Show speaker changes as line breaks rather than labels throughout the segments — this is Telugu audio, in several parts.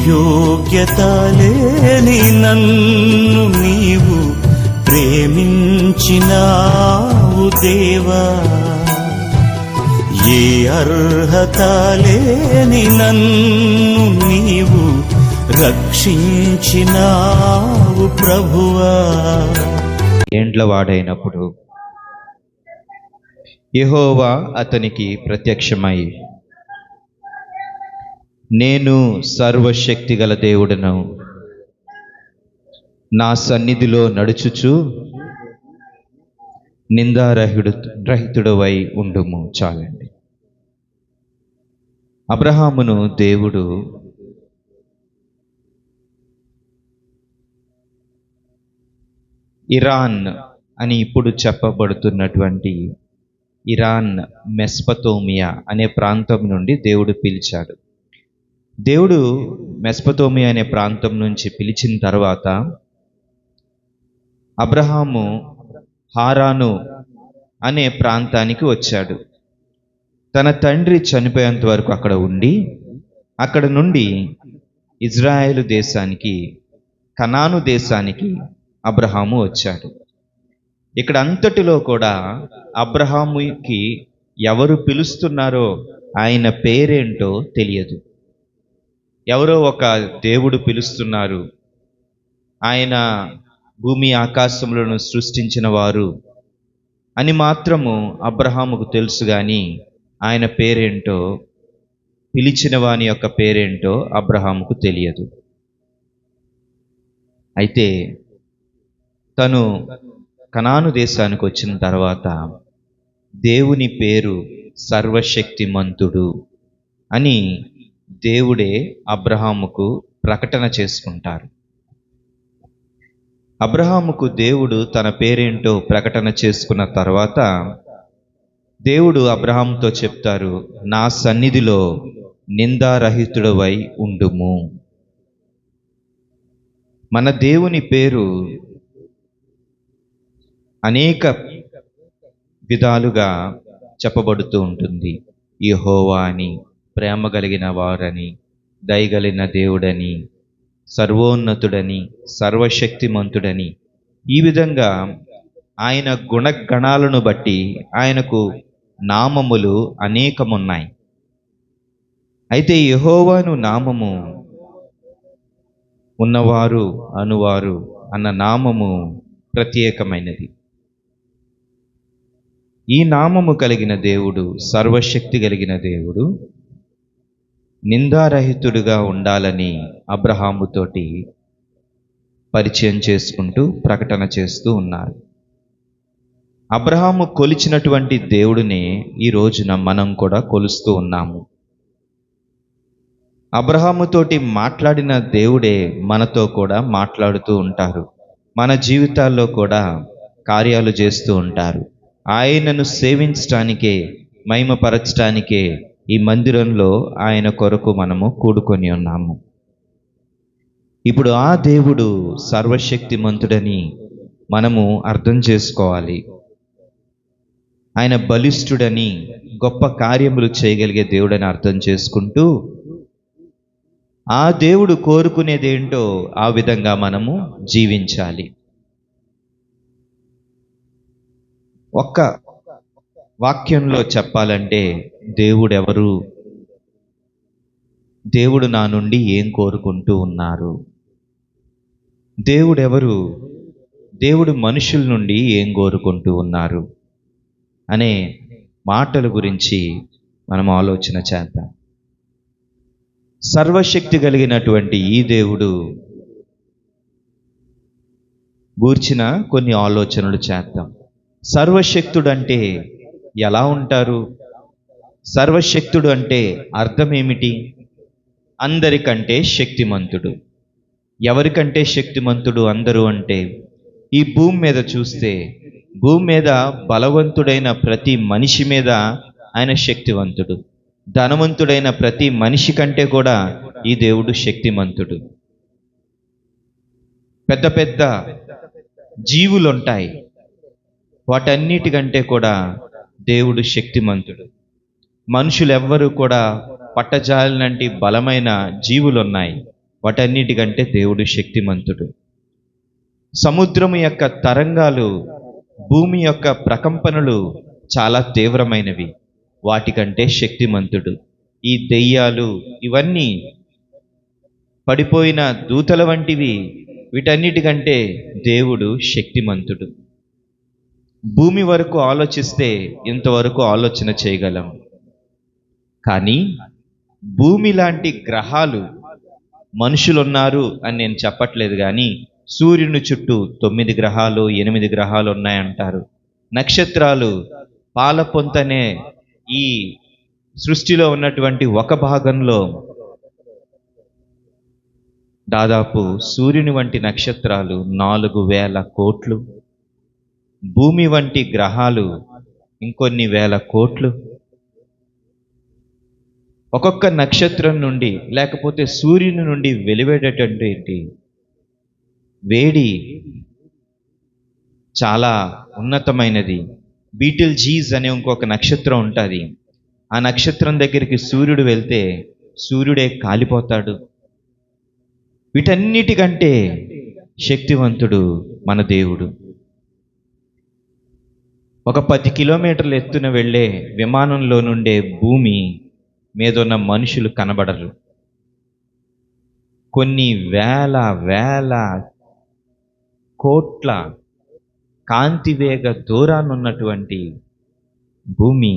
యోగ్యత లేని నన్ను నీవు ప్రేమించినావు దేవా, ఏ అర్హత లేని నన్ను నీవు రక్షించినావు ప్రభువా.
ఏండ్ల వాడైనప్పుడు యెహోవా అతనికి ప్రత్యక్షమై, నేను సర్వశక్తి గల దేవుడను, నా సన్నిధిలో నడుచుచు నిందారహితుడవై ఉండుము. చాలండి. అబ్రహామును దేవుడు ఇరాన్ అని ఇప్పుడు చెప్పబడుతున్నటువంటి ఇరాన్, మెస్పతోమియా అనే ప్రాంతం నుండి దేవుడు పిలిచాడు. దేవుడు మెస్పతోమియా అనే ప్రాంతం నుంచి పిలిచిన తర్వాత అబ్రహాము హారాను అనే ప్రాంతానికి వచ్చాడు. తన తండ్రి చనిపోయేంత వరకు అక్కడ ఉండి, అక్కడ నుండి ఇజ్రాయేలు దేశానికి, కనాను దేశానికి అబ్రహాము వచ్చాడు. ఇక్కడ అంతటిలో కూడా అబ్రహాముకి ఎవరు పిలుస్తున్నారో ఆయన పేరేంటో తెలియదు. ఎవరో ఒక దేవుడు పిలుస్తున్నారు, ఆయన భూమి ఆకాశములను సృష్టించిన వారు అని మాత్రము అబ్రహాముకు తెలుసు. కానీ ఆయన పేరేంటో, పిలిచిన వాని యొక్క పేరేంటో అబ్రహాముకు తెలియదు. అయితే తను కనాను దేశానికి వచ్చిన తర్వాత దేవుని పేరు సర్వశక్తిమంతుడు అని దేవుడే అబ్రహాముకు ప్రకటన చేసుకుంటారు. అబ్రహాముకు దేవుడు తన పేరేంటో ప్రకటన చేసుకున్న తర్వాత దేవుడు అబ్రహాముతో చెప్తారు, నా సన్నిధిలో నిందారహితుడవై ఉండుము. మన దేవుని పేరు అనేక విధాలుగా చెప్పబడుతూ ఉంటుంది. యెహోవా అని, ప్రేమ కలిగిన వారని, దయగలిగిన దేవుడని, సర్వోన్నతుడని, సర్వశక్తిమంతుడని, ఈ విధంగా ఆయన గుణగణాలను బట్టి ఆయనకు నామములు అనేకమున్నాయి. అయితే యెహోవాను నామము ఉన్నవారు అనువారు అన్న నామము ప్రత్యేకమైనది. ఈ నామము కలిగిన దేవుడు, సర్వశక్తి కలిగిన దేవుడు నిందారహితుడుగా ఉండాలని అబ్రహాముతోటి పరిచయం చేసుకుంటూ ప్రకటన చేస్తూ ఉన్నారు. అబ్రహాము కొలిచినటువంటి దేవుడినే ఈ రోజున మనం కూడా కొలుస్తూ ఉన్నాము. అబ్రహాముతోటి మాట్లాడిన దేవుడే మనతో కూడా మాట్లాడుతూ ఉంటారు. మన జీవితాల్లో కూడా కార్యాలు చేస్తూ ఉంటారు. ఆయనను సేవించటానికే, మహిమపరచటానికే ఈ మందిరంలో ఆయన కొరకు మనము కూడుకొని ఉన్నాము. ఇప్పుడు ఆ దేవుడు సర్వశక్తిమంతుడని మనము అర్థం చేసుకోవాలి. ఆయన బలిష్ఠుడని, గొప్ప కార్యములు చేయగలిగే దేవుడని అర్థం చేసుకుంటూ ఆ దేవుడు కోరుకునేదేంటో ఆ విధంగా మనము జీవించాలి. ఒక్క వాక్యంలో చెప్పాలంటే దేవుడెవరు, దేవుడు నా నుండి ఏం కోరుకుంటూ ఉన్నారు, దేవుడెవరు, దేవుడు మనుషుల నుండి ఏం కోరుకుంటూ ఉన్నారు అనే మాటల గురించి మనం ఆలోచన చేద్దాం. సర్వశక్తి కలిగినటువంటి ఈ దేవుడు గూర్చిన కొన్ని ఆలోచనలు చేద్దాం. సర్వశక్తుడు అంటే ఎలా ఉంటారు? సర్వశక్తుడు అంటే అర్థం ఏమిటి? అందరికంటే శక్తిమంతుడు. ఎవరికంటే శక్తిమంతుడు అందరూ అంటే, ఈ భూమి మీద చూస్తే, భూమి మీద బలవంతుడైన ప్రతి మనిషి మీద ఆయన శక్తివంతుడు. ధనవంతుడైన ప్రతి మనిషి కంటే కూడా ఈ దేవుడు శక్తిమంతుడు. పెద్ద పెద్ద జీవులు ఉంటాయి, వాటన్నిటికంటే కూడా దేవుడు శక్తిమంతుడు. మనుషులెవ్వరూ కూడా పట్టజాలినంటి బలమైన జీవులు ఉన్నాయి, వాటన్నిటికంటే దేవుడు శక్తిమంతుడు. సముద్రము యొక్క తరంగాలు, భూమి యొక్క ప్రకంపనలు చాలా తీవ్రమైనవి, వాటికంటే శక్తిమంతుడు. ఈ దెయ్యాలు ఇవన్నీ పడిపోయిన దూతల వంటివి, వీటన్నిటికంటే దేవుడు శక్తిమంతుడు. భూమి వరకు ఆలోచిస్తే ఇంతవరకు ఆలోచన చేయగలం, కానీ భూమి లాంటి గ్రహాలు, మనుషులున్నారు అని నేను చెప్పట్లేదు, కానీ సూర్యుని చుట్టూ 9 గ్రహాలు 8 గ్రహాలు ఉన్నాయంటారు. నక్షత్రాలు పాలపొంతనే ఈ సృష్టిలో ఉన్నటువంటి ఒక భాగంలో దాదాపు సూర్యుని వంటి నక్షత్రాలు 4,000 కోట్లు, భూమి వంటి గ్రహాలు ఇంకొన్ని వేల కోట్లు. ఒక్కొక్క నక్షత్రం నుండి లేకపోతే సూర్యుని నుండి వెలువడేటటువంటి వేడి చాలా ఉన్నతమైనది. బీటిల్ జీస్ అనే ఇంకొక నక్షత్రం ఉంటుంది. ఆ నక్షత్రం దగ్గరికి సూర్యుడు వెళ్తే సూర్యుడే కాలిపోతాడు. వీటన్నిటికంటే శక్తివంతుడు మన దేవుడు. ఒక 10 కిలోమీటర్ల ఎత్తున వెళ్ళే విమానంలో నుండే భూమి మీద ఉన్న మనుషులు కనబడరు. కొన్ని వేల కోట్ల కాంతివేగ దూరానున్నటువంటి భూమి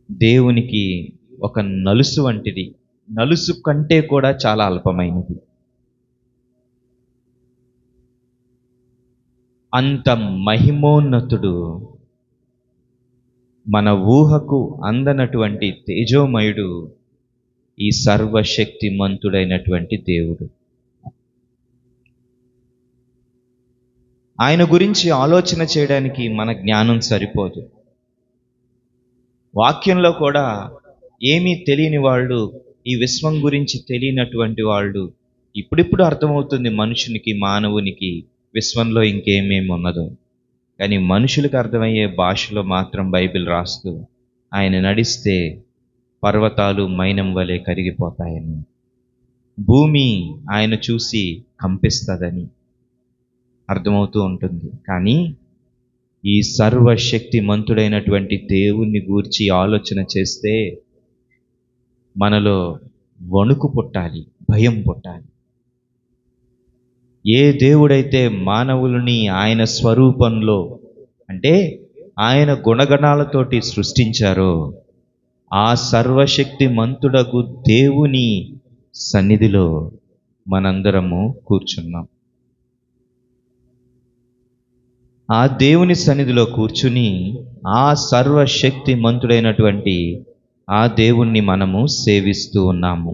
దేవునికి ఒక నలుసు వంటిది, నలుసు కంటే కూడా చాలా అల్పమైనది. అంత మహిమోన్నతుడు, మన ఊహకు అందనటువంటి తేజోమయుడు ఈ సర్వశక్తిమంతుడైనటువంటి దేవుడు. ఆయన గురించి ఆలోచన చేయడానికి మన జ్ఞానం సరిపోదు. వాక్యంలో కూడా ఏమీ తెలియని వాళ్ళు, ఈ విశ్వం గురించి తెలియనటువంటి వాళ్ళు, ఇప్పుడిప్పుడు అర్థమవుతుంది మనుషునికి, మానవునికి విశ్వంలో ఇంకేమేమి ఉన్నదో. కానీ మనుషులకు అర్థమయ్యే భాషలో మాత్రం బైబిల్ రాస్తూ ఆయన నడిస్తే పర్వతాలు మైనం వలె కరిగిపోతాయని, భూమి ఆయన చూసి కంపిస్తుందని అర్థమవుతూ ఉంటుంది. కానీ ఈ సర్వశక్తిమంతుడైనటువంటి దేవుణ్ణి గూర్చి ఆలోచన చేస్తే మనలో వణుకు పుట్టాలి, భయం పుట్టాలి. ఏ దేవుడైతే మానవులని ఆయన స్వరూపంలో, అంటే ఆయన గుణగణాలతోటి సృష్టించారో, ఆ సర్వశక్తిమంతుడగు దేవుని సన్నిధిలో మనందరము కూర్చున్నాం. ఆ దేవుని సన్నిధిలో కూర్చుని ఆ సర్వశక్తిమంతుడైనటువంటి ఆ దేవుణ్ణి మనము సేవిస్తూ ఉన్నాము.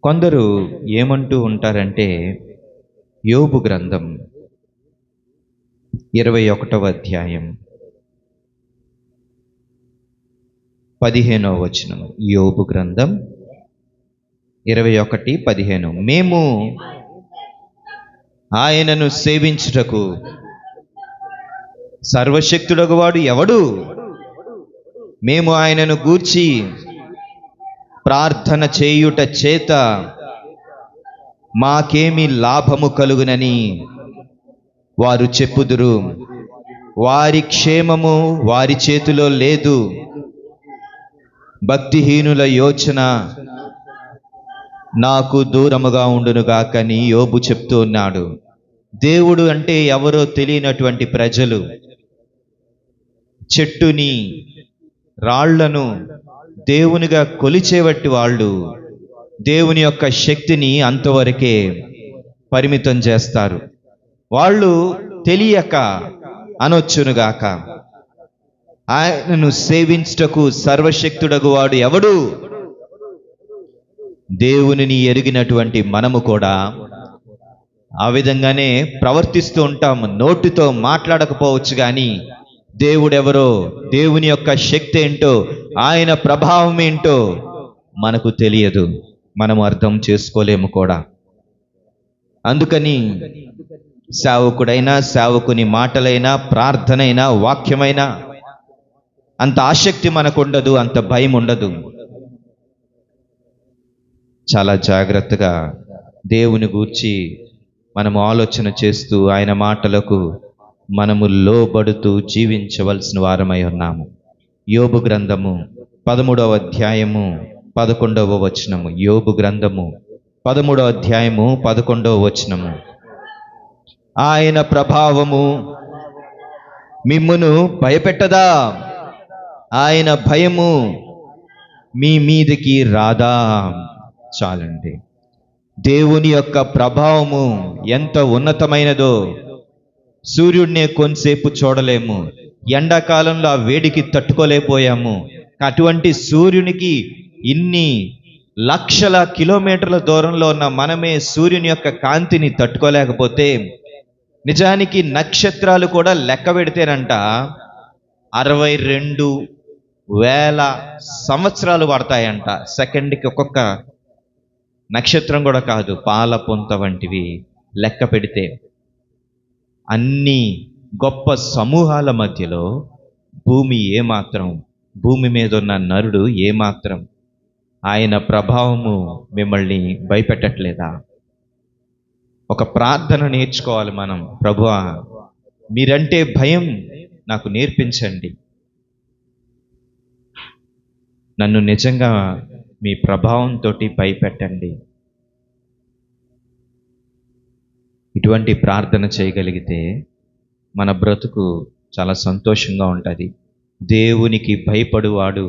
కొందరు ఏమంటూ ఉంటారంటే, యోబు గ్రంథం 21వ అధ్యాయం 15వ వచనం. యోబు గ్రంథం 21:15. మేము ఆయనను సేవించుటకు సర్వశక్తుడగు వాడు ఎవడు? మేము ఆయనను గూర్చి ప్రార్థన చేయుట చేత మాకేమి లాభము కలుగునని వారు చెప్పుదురు. వారి క్షేమము వారి చేతిలో లేదు, భక్తిహీనుల యోచన నాకు దూరముగా ఉండునుగాకని యోబు చెప్తూ ఉన్నాడు. దేవుడు అంటే ఎవరో తెలియనటువంటి ప్రజలు చెట్టుని, రాళ్లను దేవునిగా కొలిచేవట్టి వాళ్ళు దేవుని యొక్క శక్తిని అంతవరకే పరిమితం చేస్తారు. వాళ్ళు తెలియక అనొచ్చునుగాక, ఆయనను సేవించుటకు సర్వశక్తుడగు వాడు ఎవడు? దేవునిని ఎరిగినటువంటి మనము కూడా ఆ విధంగానే ప్రవర్తిస్తూ ఉంటాము. నోటితో మాట్లాడకపోవచ్చు, కానీ దేవుడెవరో, దేవుని యొక్క శక్తి ఏంటో, ఆయన ప్రభావం ఏంటో మనకు తెలియదు, మనము అర్థం చేసుకోలేము కూడా. అందుకని సేవకుడైనా, సేవకుని మాటలైనా, ప్రార్థనైనా, వాక్యమైనా అంత ఆసక్తి మనకు ఉండదు, అంత భయం ఉండదు. చాలా జాగ్రత్తగా దేవుని గూర్చి మనము ఆలోచన చేస్తూ ఆయన మాటలకు మనము లోబడుతూ జీవించవలసిన వారమై ఉన్నాము. యోబు గ్రంథము 13వ అధ్యాయము 11వ వచనము. యోబు గ్రంథము 13వ అధ్యాయము 11వ వచనము. ఆయన ప్రభావము మిమ్మును భయపెట్టదా? ఆయన భయము మీ మీదకి రాదా? చాలండి. దేవుని యొక్క ప్రభావము ఎంత ఉన్నతమైనదో సూర్యుడినే కొంతసేపు చూడలేము. ఎండాకాలంలో ఆ వేడికి తట్టుకోలేకపోయాము. అటువంటి సూర్యునికి ఇన్ని లక్షల కిలోమీటర్ల దూరంలో ఉన్న మనమే సూర్యుని యొక్క కాంతిని తట్టుకోలేకపోతే, నిజానికి నక్షత్రాలు కూడా లెక్క పెడితేనంట 62,000 సంవత్సరాలు పడతాయంట. సెకండ్కి ఒక్కొక్క నక్షత్రం కూడా కాదు, పాల పొంత వంటివి లెక్క పెడితే. అన్ని గొప్ప సమూహాల మధ్యలో భూమి మీద ఉన్న నరుడు ఏమాత్రం ఆయన ప్రభావము మిమ్మల్ని భయపెట్టట్లేదా? ఒక ప్రార్థన నేర్చుకోవాలి మనం. ప్రభువా, మీరంటే భయం నాకు నేర్పించండి. నన్ను నిజంగా మీ ప్రభావంతో భయపెట్టండి. ఇటువంటి ప్రార్థన చేయగలిగితే మన బ్రతుకు చాలా సంతోషంగా ఉంటుంది. దేవునికి భయపడువాడు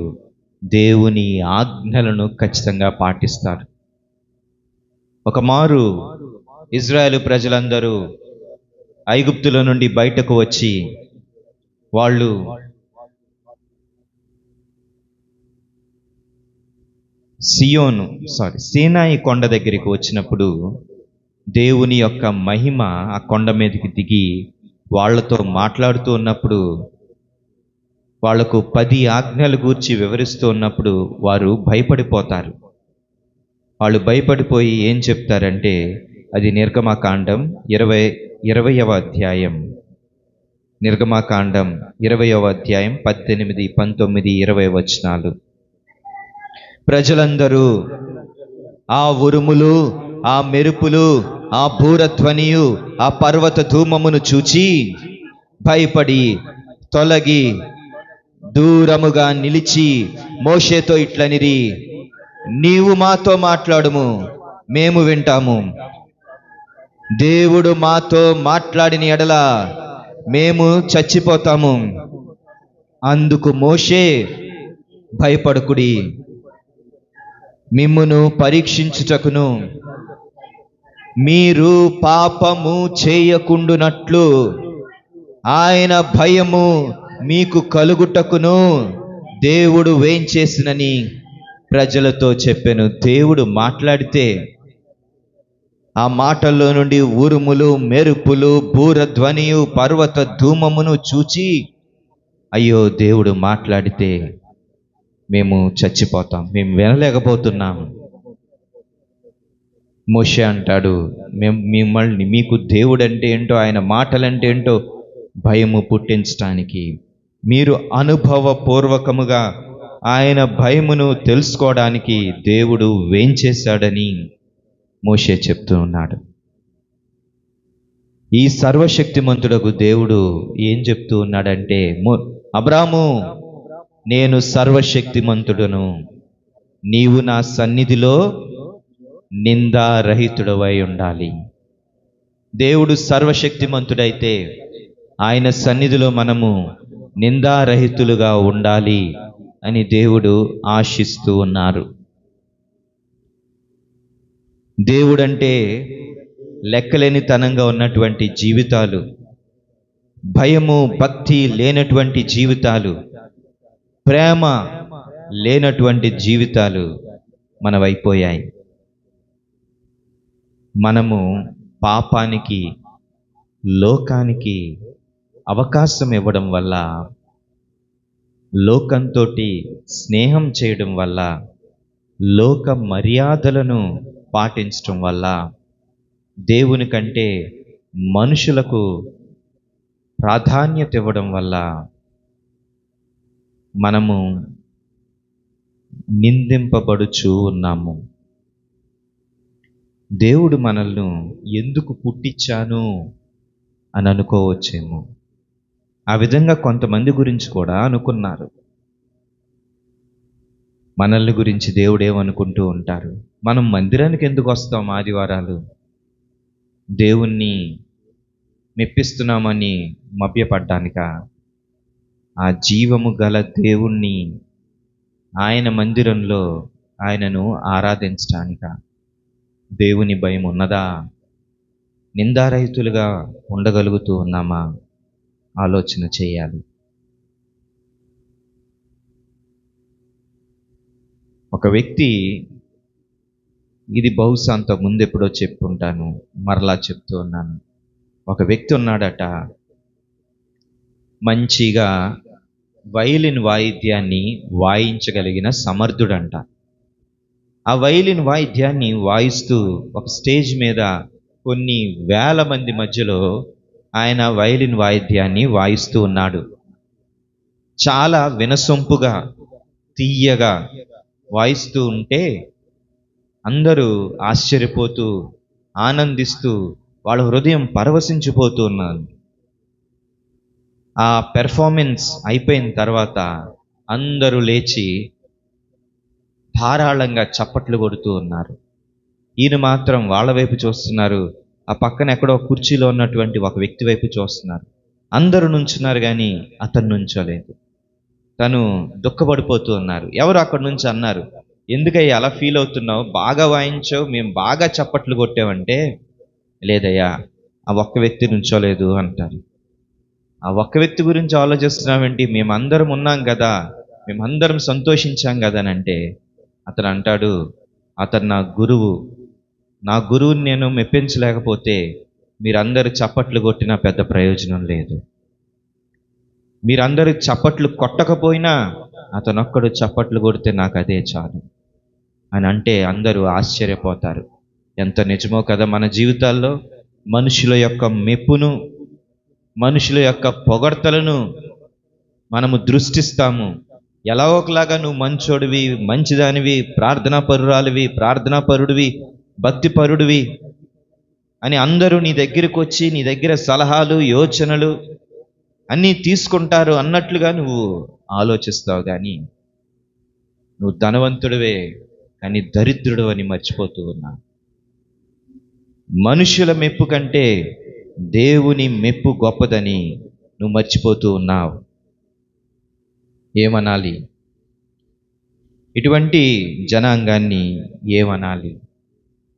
దేవుని ఆజ్ఞలను ఖచ్చితంగా పాటిస్తాడు. ఒకమారు ఇజ్రాయేలు ప్రజలందరూ ఐగుప్తులో నుండి బయటకు వచ్చి వాళ్ళు సీనాయి కొండ దగ్గరికి వచ్చినప్పుడు దేవుని యొక్క మహిమ ఆ కొండ మీదకి దిగి వాళ్లతో మాట్లాడుతూ ఉన్నప్పుడు, వాళ్లకు 10 ఆజ్ఞలు గూర్చి వివరిస్తూ ఉన్నప్పుడు వారు భయపడిపోతారు. వాళ్ళు భయపడిపోయి ఏం చెప్తారంటే, అది నిర్గమకాండం 20వ అధ్యాయం, నిర్గమకాండం 20వ అధ్యాయం 18, 19, 20 వచనాలు. ప్రజలందరూ ఆ ఉరుములు, ఆ మెరుపులు, ఆ బూరధ్వనియు, ఆ పర్వత ధూమమును చూచి భయపడి తొలగి దూరముగా నిలిచి మోషేతో ఇట్లనిరి, నీవు మాతో మాట్లాడుము, మేము వింటాము. దేవుడు మాతో మాట్లాడిన ఎడల మేము చచ్చిపోతాము. అందుకు మోషే, భయపడకుడి, మిమ్మును పరీక్షించుటకును మీరు పాపము చేయకుండునట్లు ఆయన భయము మీకు కలుగుటకును దేవుడు వేంచేసినని ప్రజలతో చెప్పెను. దేవుడు మాట్లాడితే ఆ మాటల్లో నుండి ఉరుములు, మెరుపులు, బూరధ్వనియు, పర్వత ధూమమును చూచి, అయ్యో దేవుడు మాట్లాడితే మేము చచ్చిపోతాం, మేము వినలేకపోతున్నాం. మోషే అంటాడు, మిమ్మల్ని, మీకు దేవుడు అంటే ఏంటో, ఆయన మాటలంటే ఏంటో భయము పుట్టించటానికి, మీరు అనుభవపూర్వకముగా ఆయన భయమును తెలుసుకోవడానికి దేవుడు వేంచేశాడని మోషే చెప్తూ ఉన్నాడు. ఈ సర్వశక్తిమంతుడకు దేవుడు ఏం చెప్తూ ఉన్నాడంటే, అబ్రాము, నేను సర్వశక్తిమంతుడను, నీవు నా సన్నిధిలో నిందారహితుడవై ఉండాలి. దేవుడు సర్వశక్తిమంతుడైతే ఆయన సన్నిధిలో మనము నిందారహితులుగా ఉండాలి అని దేవుడు ఆశిస్తూ ఉన్నారు. దేవుడంటే లెక్కలేనితనంగా ఉన్నటువంటి జీవితాలు, భయము భక్తి లేనటువంటి జీవితాలు, ప్రేమ లేనటువంటి జీవితాలు మనవైపోయాయి. మనము పాపానికి, లోకానికి అవకాశం ఇవ్వడం వల్ల, లోకంతో స్నేహం చేయడం వల్ల, లోక మర్యాదలను పాటించడం వల్ల, దేవుని కంటే మనుషులకు ప్రాధాన్యత ఇవ్వడం వల్ల మనము నిందింపబడుచూ ఉన్నాము. దేవుడు మనల్ని ఎందుకు పుట్టించాను అని అనుకోవచ్చేమో. ఆ విధంగా కొంతమంది గురించి కూడా అనుకున్నారు. మనల్ని గురించి దేవుడు ఏమనుకుంటూ ఉంటారు? మనం మందిరానికి ఎందుకు వస్తాం ఆదివారాలు? దేవుణ్ణి మెప్పిస్తున్నామని మభ్యపడ్డానిక? ఆ జీవము గల దేవుణ్ణి ఆయన మందిరంలో ఆయనను ఆరాధించటానిక? దేవుని భయం ఉన్నదా? నిందారహితులుగా ఉండగలుగుతూ ఉన్నామా? ఆలోచన చేయాలి. ఒక వ్యక్తి, ఇది బహుశా అంత ముందు ఎప్పుడో చెప్పుంటాను, మరలా చెప్తూ ఉన్నాను. ఒక వ్యక్తి ఉన్నాడట, మంచిగా వైలిన్ వాయిద్యాన్ని వాయించగలిగిన సమర్థుడంట. ఆ వైలిన్ వాయిద్యాన్ని వాయిస్తూ ఒక స్టేజ్ మీద కొన్ని వేల మంది మధ్యలో ఆయన వైలిన్ వాయిద్యాన్ని వాయిస్తూ ఉన్నాడు. చాలా వినసొంపుగా, తీయగా వాయిస్తూ ఉంటే అందరూ ఆశ్చర్యపోతూ, ఆనందిస్తూ, వాళ్ళ హృదయం పరవశించిపోతూ ఉన్నారు. ఆ పెర్ఫార్మెన్స్ అయిపోయిన తర్వాత అందరూ లేచి ధారాళంగా చప్పట్లు కొడుతూ ఉన్నారు. ఈయన మాత్రం వాళ్ళ వైపు చూస్తున్నారు. ఆ పక్కన ఎక్కడో కుర్చీలో ఉన్నటువంటి ఒక వ్యక్తి వైపు చూస్తున్నారు. అందరూ నుంచున్నారు కానీ అతను నుంచోలేదు. తను దుఃఖపడిపోతూ ఉన్నారు. ఎవరు అక్కడి నుంచి అన్నారు, ఎందుకయ్యా అలా ఫీల్ అవుతున్నావు? బాగా వాయించావు, మేము బాగా చప్పట్లు కొట్టామంటే, లేదయ్యా ఆ ఒక్క వ్యక్తి నుంచోలేదు అంటారు. ఆ ఒక్క వ్యక్తి గురించి ఆలోచిస్తున్నామేంటి? మేమందరం ఉన్నాం కదా, మేమందరం సంతోషించాం కదా అని అంటే, అతను అంటాడు, అతను నా గురువు. నా గురువుని నేను మెప్పించలేకపోతే మీరందరూ చప్పట్లు కొట్టినా పెద్ద ప్రయోజనం లేదు. మీరందరూ చప్పట్లు కొట్టకపోయినా అతనొక్కడు చప్పట్లు కొడితే నాకు అదే చాలు అని అంటే అందరూ ఆశ్చర్యపోతారు. ఎంత నిజమో కదా. మన జీవితాల్లో మనుషుల యొక్క మెప్పును, మనుషుల యొక్క పొగడ్తలను మనము దృష్టిస్తాము. ఎలా ఒకలాగా నువ్వు మంచోడివి, మంచిదానివి, ప్రార్థనా పరుడివి, భక్తి పరుడివి అని అందరూ నీ దగ్గరకు వచ్చి నీ దగ్గర సలహాలు, యోచనలు అన్నీ తీసుకుంటారు అన్నట్లుగా నువ్వు ఆలోచిస్తావు. కానీ నువ్వు ధనవంతుడివే కానీ దరిద్రుడు అని మర్చిపోతూ ఉన్నా. మనుషుల మెప్పు కంటే దేవుని మెప్పు గొప్పదని నువ్వు మర్చిపోతూ ఉన్నావు. ఏమనాలి? ఇటువంటి జనాంగాన్ని ఏమనాలి?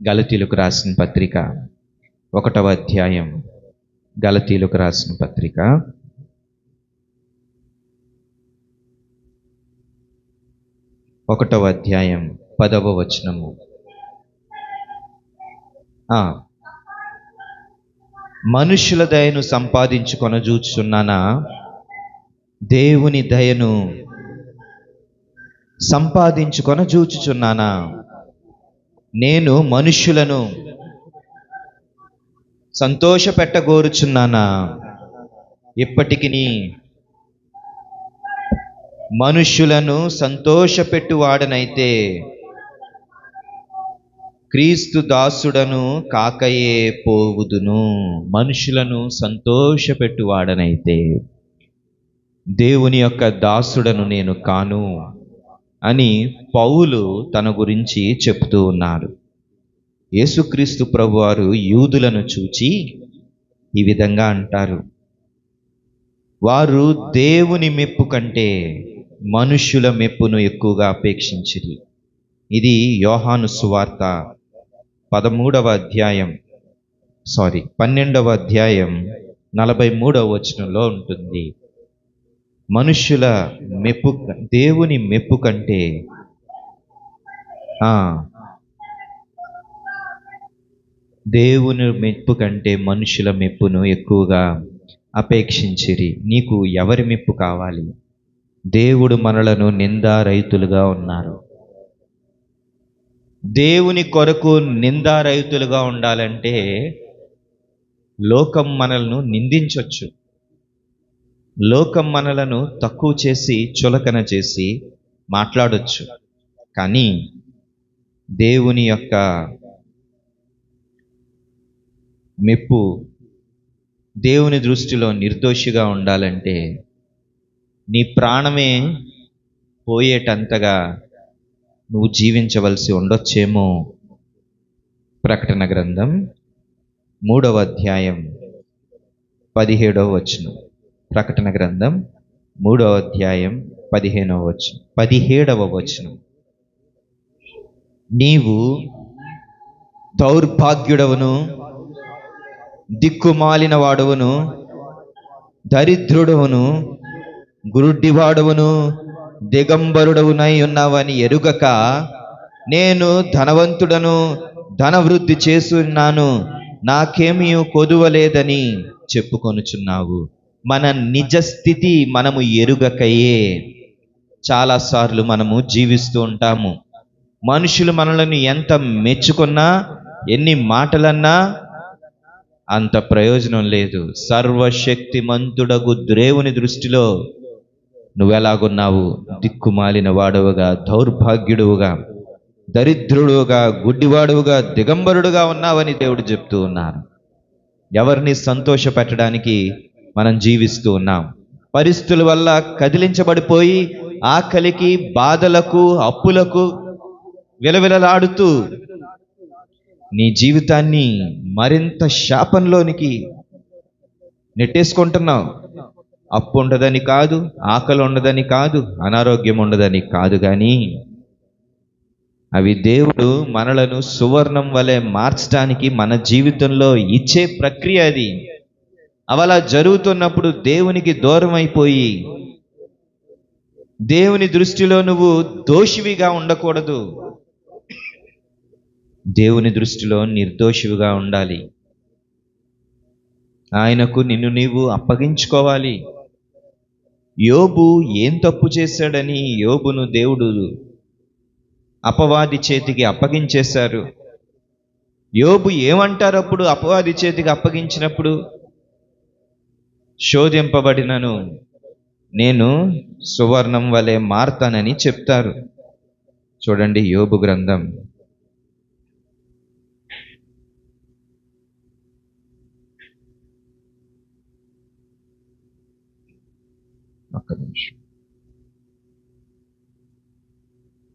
గలతీలకు రాసిన పత్రిక 1వ అధ్యాయం, గలతీలకు రాసిన పత్రిక 1వ అధ్యాయం 10వ వచనము. మనుష్యుల దయను సంపాదించుకొనజూచుచున్నానా, దేవుని దయను సంపాదించుకొనజూచుచున్నానా? నేను మనుష్యులను సంతోషపెట్టగోరుచున్నానా? ఇప్పటికిని మనుష్యులను సంతోషపెట్టువాడనైతే క్రీస్తు దాసుడను కాకయే పోవుదును. మనుషులను సంతోషపెట్టువాడనైతే దేవుని యొక్క దాసుడను నేను కాను అని పౌలు తన గురించి చెప్తూ ఉన్నారు. యేసుక్రీస్తు ప్రభువారు యూదులను చూచి ఈ విధంగా అంటారు, వారు దేవుని మెప్పు కంటే మనుష్యుల మెప్పును ఎక్కువగా అపేక్షించిరి. ఇది యోహాను సువార్త 12వ అధ్యాయం 43వ వచనంలో ఉంటుంది. మనుష్యుల మెప్పు, దేవుని మెప్పు కంటే దేవుని మెప్పు కంటే మనుషుల మెప్పును ఎక్కువగా అపేక్షించిరి. నీకు ఎవరి మెప్పు కావాలి? దేవుడు మనలను నిందారహితులుగా ఉన్నారు. దేవుని కొరకు నిందారహితులుగా ఉండాలంటే లోకం మనలను నిందించవచ్చు, లోకం మనలను తక్కువ చేసి చులకన చేసి మాట్లాడొచ్చు. కానీ దేవుని యొక్క మెప్పు దేవుని దృష్టిలో నిర్దోషిగా ఉండాలంటే నీ ప్రాణమే పోయేటంతగా నువ్వు జీవించవలసి ఉండొచ్చేమో. ప్రకటన గ్రంథం 3వ అధ్యాయం 17వ వచనం. ప్రకటన గ్రంథం 3వ అధ్యాయం 17వ వచనం. నీవు దౌర్భాగ్యుడవును, దిక్కుమాలిన వాడవును, దరిద్రుడవును, గురుడ్డివాడవును, దిగంబరుడవునై ఉన్నావని ఎరుగక నేను ధనవంతుడను, ధనవృద్ధి చేస్తున్నాను, నాకేమీ కొదువలేదని చెప్పుకొనుచున్నావు. మన నిజ స్థితి మనము ఎరుగకయే చాలాసార్లు మనము జీవిస్తూ ఉంటాము. మనుషులు మనల్ని ఎంత మెచ్చుకున్నా, ఎన్ని మాటలన్నా అంత ప్రయోజనం లేదు. సర్వశక్తిమంతుడగు దేవుని దృష్టిలో నువ్వెలాగున్నావు? దిక్కుమాలిన వాడవుగా, దౌర్భాగ్యుడువుగా, దరిద్రుడుగా, గుడ్డివాడుగా, దిగంబరుడుగా ఉన్నావని దేవుడు చెప్తూ ఉన్నారు. ఎవరిని సంతోష పెట్టడానికి మనం జీవిస్తూ ఉన్నాం. పరిస్థితుల వల్ల కదిలించబడిపోయి ఆకలికి, బాధలకు, అప్పులకు విలవిలలాడుతూ నీ జీవితాన్ని మరింత శాపంలోనికి నెట్టేసుకుంటున్నావు. అప్పు ఉండదని కాదు, ఆకలి ఉండదని కాదు, అనారోగ్యం ఉండదని కాదు, కానీ అవి దేవుడు మనలను సువర్ణం వలె మార్చడానికి మన జీవితంలో ఇచ్చే ప్రక్రియ అది. అవలా జరుగుతున్నప్పుడు దేవునికి దూరం అయిపోయి దేవుని దృష్టిలో నువ్వు దోషివిగా ఉండకూడదు. దేవుని దృష్టిలో నిర్దోషివిగా ఉండాలి. ఆయనకు నిన్ను నీవు అప్పగించుకోవాలి. యోబు ఏం తప్పు చేశాడని యోబును దేవుడు అపవాది చేతికి అప్పగించేశారు. యోబు ఏమంటారు అప్పుడు అపవాది చేతికి అప్పగించినప్పుడు? శోధింపబడినను నేను సువర్ణం వలె మారతానని చెప్తారు. చూడండి, యోబు గ్రంథం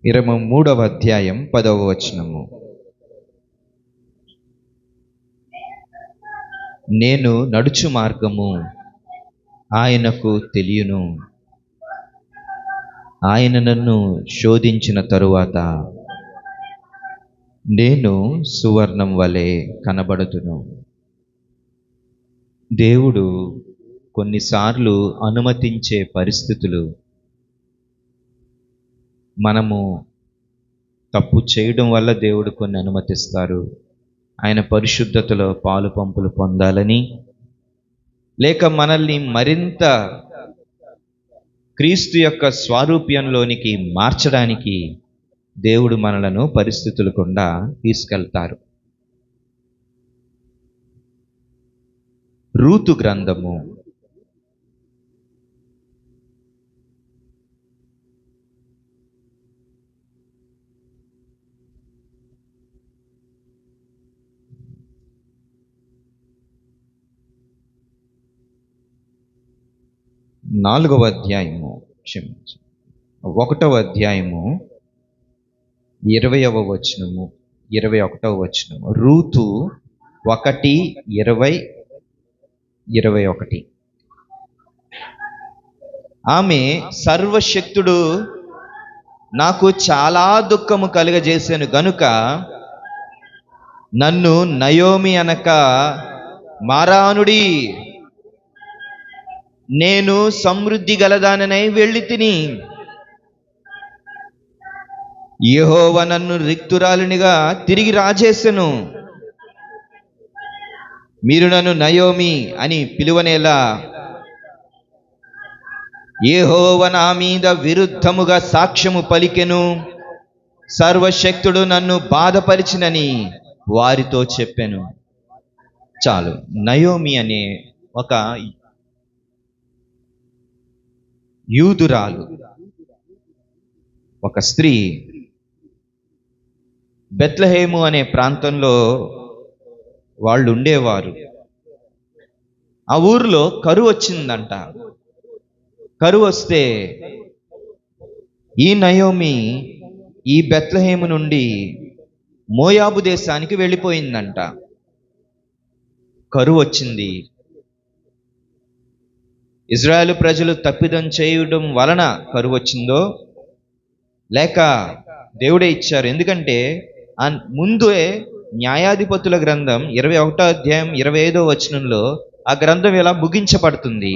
23వ అధ్యాయం 10వ వచనము. నేను నడుచు మార్గము ఆయనకు తెలియను, ఆయన నన్ను శోధించిన తరువాత నేను సువర్ణం వలె కనబడుతును. దేవుడు కొన్నిసార్లు అనుమతించే పరిస్థితులు మనము తప్పు చేయడం వల్ల దేవుడు కొన్ని అనుమతిస్తారు. ఆయన పరిశుద్ధతలో పాలు పంపులు పొందాలని, లేక మనల్ని మరింత క్రీస్తు యొక్క స్వారూప్యంలోనికి మార్చడానికి దేవుడు మనలను పరిస్థితులు గుండా తీసుకెళ్తారు. రూతు గ్రంథము 4వ అధ్యాయము 1వ అధ్యాయము 20వ వచనము 21వ వచనము. రూతు 1:20-21. ఆమె సర్వశక్తుడు నాకు చాలా దుఃఖము కలుగజేశాను గనుక నన్ను నయోమి అనక మారానుడి, నేను సమృద్ధి గలదాననై వెళ్ళి తిని యెహోవా నన్ను రిక్తురాలినిగా తిరిగి రాజేసెను. మీరు నన్ను నయోమి అని పిలువనేలా, యెహోవా నా మీద విరుద్ధముగా సాక్ష్యము పలికెను, సర్వశక్తుడు నన్ను బాధపరిచినని వారితో చెప్పాను. చాలు. నయోమి అనే ఒక యూదురాలు, ఒక స్త్రీ బెత్లెహేము అనే ప్రాంతంలో వాళ్ళు ఉండేవారు. ఆ ఊరిలో కరువు వచ్చిందంట. కరువు వస్తే ఈ నయోమి ఈ బెత్లెహేము నుండి మోయాబు దేశానికి వెళ్ళిపోయిందంట. కరువు వచ్చింది. ఇజ్రాయేలు ప్రజలు తప్పిదం చేయడం వలన కరువు వచ్చిందో లేక దేవుడే ఇచ్చారు. ఎందుకంటే ముందే న్యాయాధిపతుల గ్రంథం 21వ అధ్యాయం 25వ వచనంలో ఆ గ్రంథం ఇలా ముగించబడుతుంది.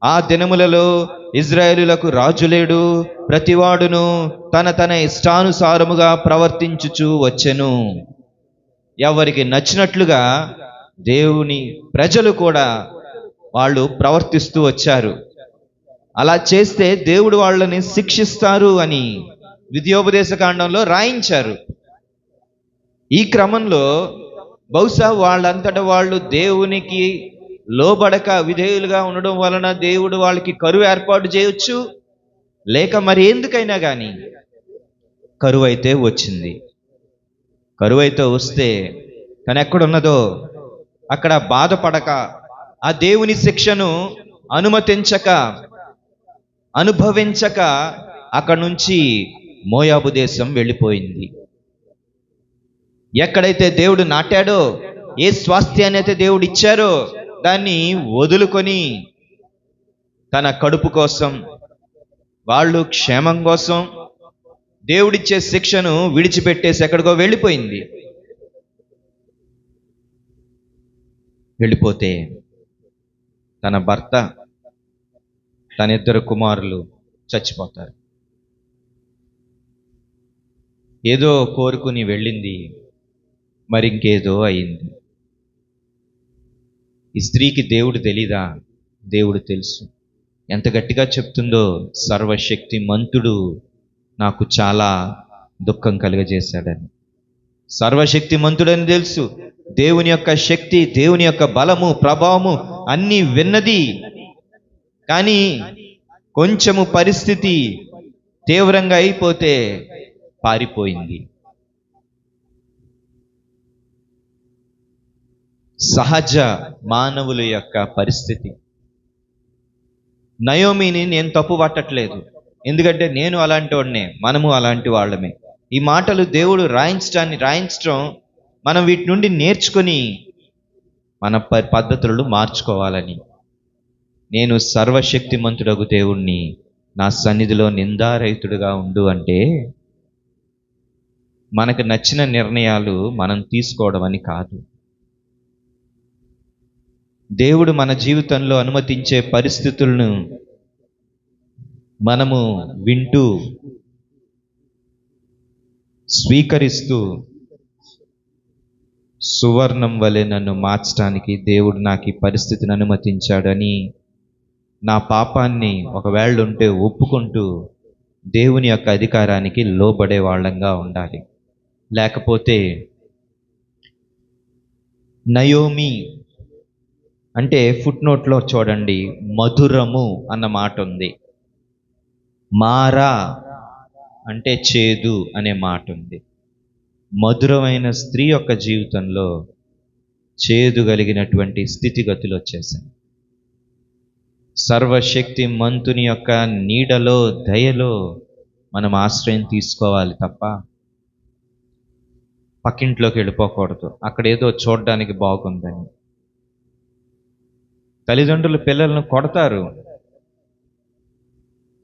ఆ దినములలో ఇజ్రాయేలులకు రాజు లేడు, ప్రతివాడును తన తన ఇష్టానుసారముగా ప్రవర్తించుచు వచ్చెను. ఎవరికి నచ్చినట్లుగా దేవుని ప్రజలు కూడా వాళ్ళు ప్రవర్తిస్తూ వచ్చారు. అలా చేస్తే దేవుడు వాళ్ళని శిక్షిస్తారు అని ద్వితీయోపదేశ కాండంలో రాయించారు. ఈ క్రమంలో బహుశా వాళ్ళంతట వాళ్ళు దేవునికి లోబడక విధేయులుగా ఉండడం వలన దేవుడు వాళ్ళకి కరువు ఏర్పాటు చేయొచ్చు, లేక మరి ఎందుకైనా కానీ కరువు అయితే వచ్చింది. కరువు అయితే వస్తే తను ఎక్కడున్నదో అక్కడ బాధపడక ఆ దేవుని శిక్షను అనుమతించక అనుభవించక అక్కడి నుంచి మోయాబు దేశం వెళ్ళిపోయింది. ఎక్కడైతే దేవుడు నాటాడో, ఏ స్వాస్థ్యాన్ని అయితే దేవుడు ఇచ్చారో దాన్ని వదులుకొని తన కడుపు కోసం, వాళ్ళు క్షేమం కోసం దేవుడిచ్చే శిక్షను విడిచిపెట్టేసి ఎక్కడికో వెళ్ళిపోయింది. వెళ్ళిపోతే తన భర్త, తన 2 కుమారులు చచ్చిపోతారు. ఏదో కోరుకుని వెళ్ళింది, మరి ఇంకేదో అయింది. ఈ స్త్రీకి దేవుడు తెలీదా? దేవుడు తెలుసు. ఎంత గట్టిగా చెప్తుందో, సర్వశక్తి మంతుడు నాకు చాలా దుఃఖం కలుగజేశాడని. సర్వశక్తి మంతుడని తెలుసు. దేవుని యొక్క శక్తి, దేవుని యొక్క బలము, ప్రభావము అన్నీ విన్నది. కానీ కొంచెము పరిస్థితి తీవ్రంగా అయిపోతే పారిపోయింది. సహజ మానవుల యొక్క పరిస్థితి. నయోమిని నేను తప్పు పట్టట్లేదు, ఎందుకంటే నేను అలాంటి వాడినే, మనము అలాంటి వాళ్ళమే. ఈ మాటలు దేవుడు రాయించడం మనం వీటి నుండి నేర్చుకొని మన పద్ధతులను మార్చుకోవాలని. నేను సర్వశక్తిమంతుడగు దేవుణ్ణి, నా సన్నిధిలో నిందారహితుడుగా ఉండు అంటే మనకు నచ్చిన నిర్ణయాలు మనం తీసుకోవడం అని కాదు. దేవుడు మన జీవితంలో అనుమతించే పరిస్థితులను మనము వింటూ స్వీకరిస్తూ, సువర్ణం వలె నన్ను మార్చడానికి దేవుడు నాకు ఈ పరిస్థితిని అనుమతించాడని నా పాపాన్ని ఒకవేళ ఉంటే ఒప్పుకుంటూ దేవుని యొక్క అధికారానికి లోబడే వాళ్ళంగా ఉండాలి. లేకపోతే నయోమి అంటే ఫుట్నోట్లో చూడండి, మధురము అన్న మాట ఉంది. మారా అంటే చేదు అనే మాట ఉంది. మధురమైన స్త్రీ యొక్క జీవితంలో చేదు కలిగినటువంటి స్థితిగతులు వచ్చేసాయి. సర్వశక్తి మంతుని యొక్క నీడలో, దయలో మనం ఆశ్రయం తీసుకోవాలి తప్ప పక్కింట్లోకి వెళ్ళిపోకూడదు, అక్కడ ఏదో చూడడానికి బాగుందని. తల్లిదండ్రులు పిల్లలను కొడతారు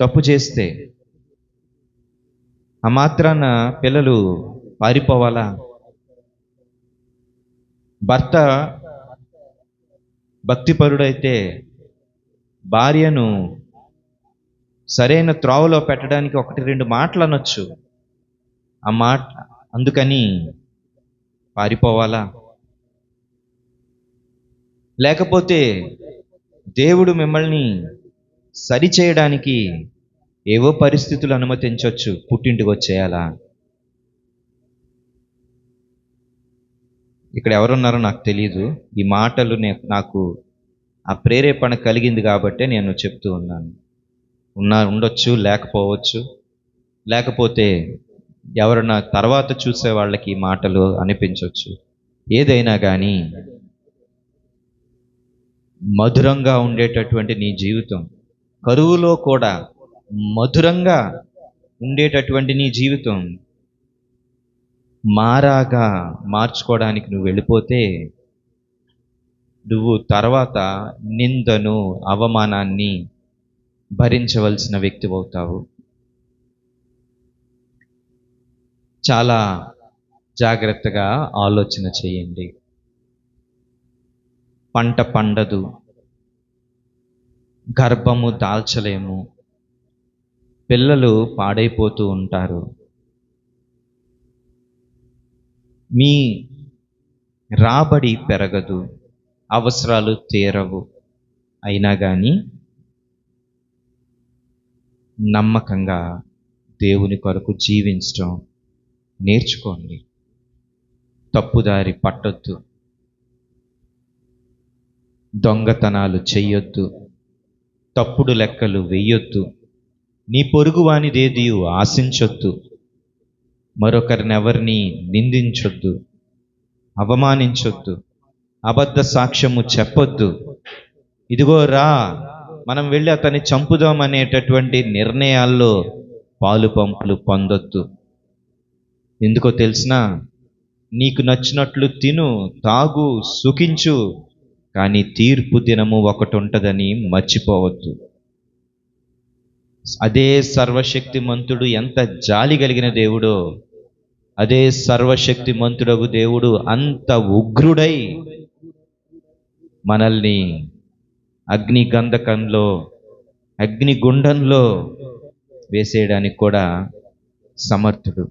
తప్పు చేస్తే. ఆ మాత్రాన పిల్లలు పారిపోవాలా? భర్త భక్తిపరుడైతే భార్యను సరైన త్రోవలో పెట్టడానికి 1-2 మాటలు అనొచ్చు. ఆ మాట అందుకని పారిపోవాలా? లేకపోతే దేవుడు మిమ్మల్ని సరిచేయడానికి ఏవో పరిస్థితులు అనుమతించవచ్చు, పుట్టింటికి వచ్చేయాలా? ఇక్కడ ఎవరున్నారో నాకు తెలియదు. ఈ మాటలు నాకు ఆ ప్రేరేపణ కలిగింది కాబట్టే నేను చెప్తూ ఉన్నాను. ఉండొచ్చు, లేకపోవచ్చు. లేకపోతే ఎవరన్నా తర్వాత చూసే వాళ్ళకి ఈ మాటలు అనిపించవచ్చు. ఏదైనా కానీ మధురంగా ఉండేటటువంటి నీ జీవితం, కరువులో కూడా మధురంగా ఉండేటటువంటి నీ జీవితం మారాగా మార్చుకోవడానికి నువ్వు వెళ్ళిపోతే నువ్వు తర్వాత నిందను, అవమానాన్ని భరించవలసిన వ్యక్తి అవుతావు. చాలా జాగ్రత్తగా ఆలోచన చేయండి. పంట పండదు, గర్భము దాల్చలేము, పిల్లలు పాడైపోతూ ఉంటారు. మీ రాబడి పెరగదు, అవసరాలు తీరవు. అయినా కానీ నమ్మకంగా దేవుని కొరకు జీవించడం నేర్చుకోండి. తప్పుదారి పట్టొద్దు, దొంగతనాలు చెయ్యొద్దు, తప్పుడు లెక్కలు వెయ్యొద్దు, నీ పొరుగువానిదేది ఆశించొద్దు, మరొకరినెవరిని నిందించొద్దు, అవమానించొద్దు, అబద్ధ సాక్ష్యము చెప్పొద్దు. ఇదిగో రా, మనం వెళ్ళి అతన్ని చంపుదాం అనేటటువంటి నిర్ణయాల్లో పాలు పంపులు పొందొద్దు. ఎందుకో తెలిసినా, నీకు నచ్చినట్లు తిను, తాగు, సుఖించు, కానీ తీర్పు దినము ఒకటి ఉంటుందని మర్చిపోవద్దు. అదే సర్వశక్తిమంతుడు ఎంత జాలి కలిగిన దేవుడో, అదే సర్వశక్తిమంతుడగు దేవుడు అంత ఉగ్రుడై మనల్ని అగ్నిగంధకంలో, అగ్నిగుండంలో వేసేయడానికి కూడా సమర్థుడు.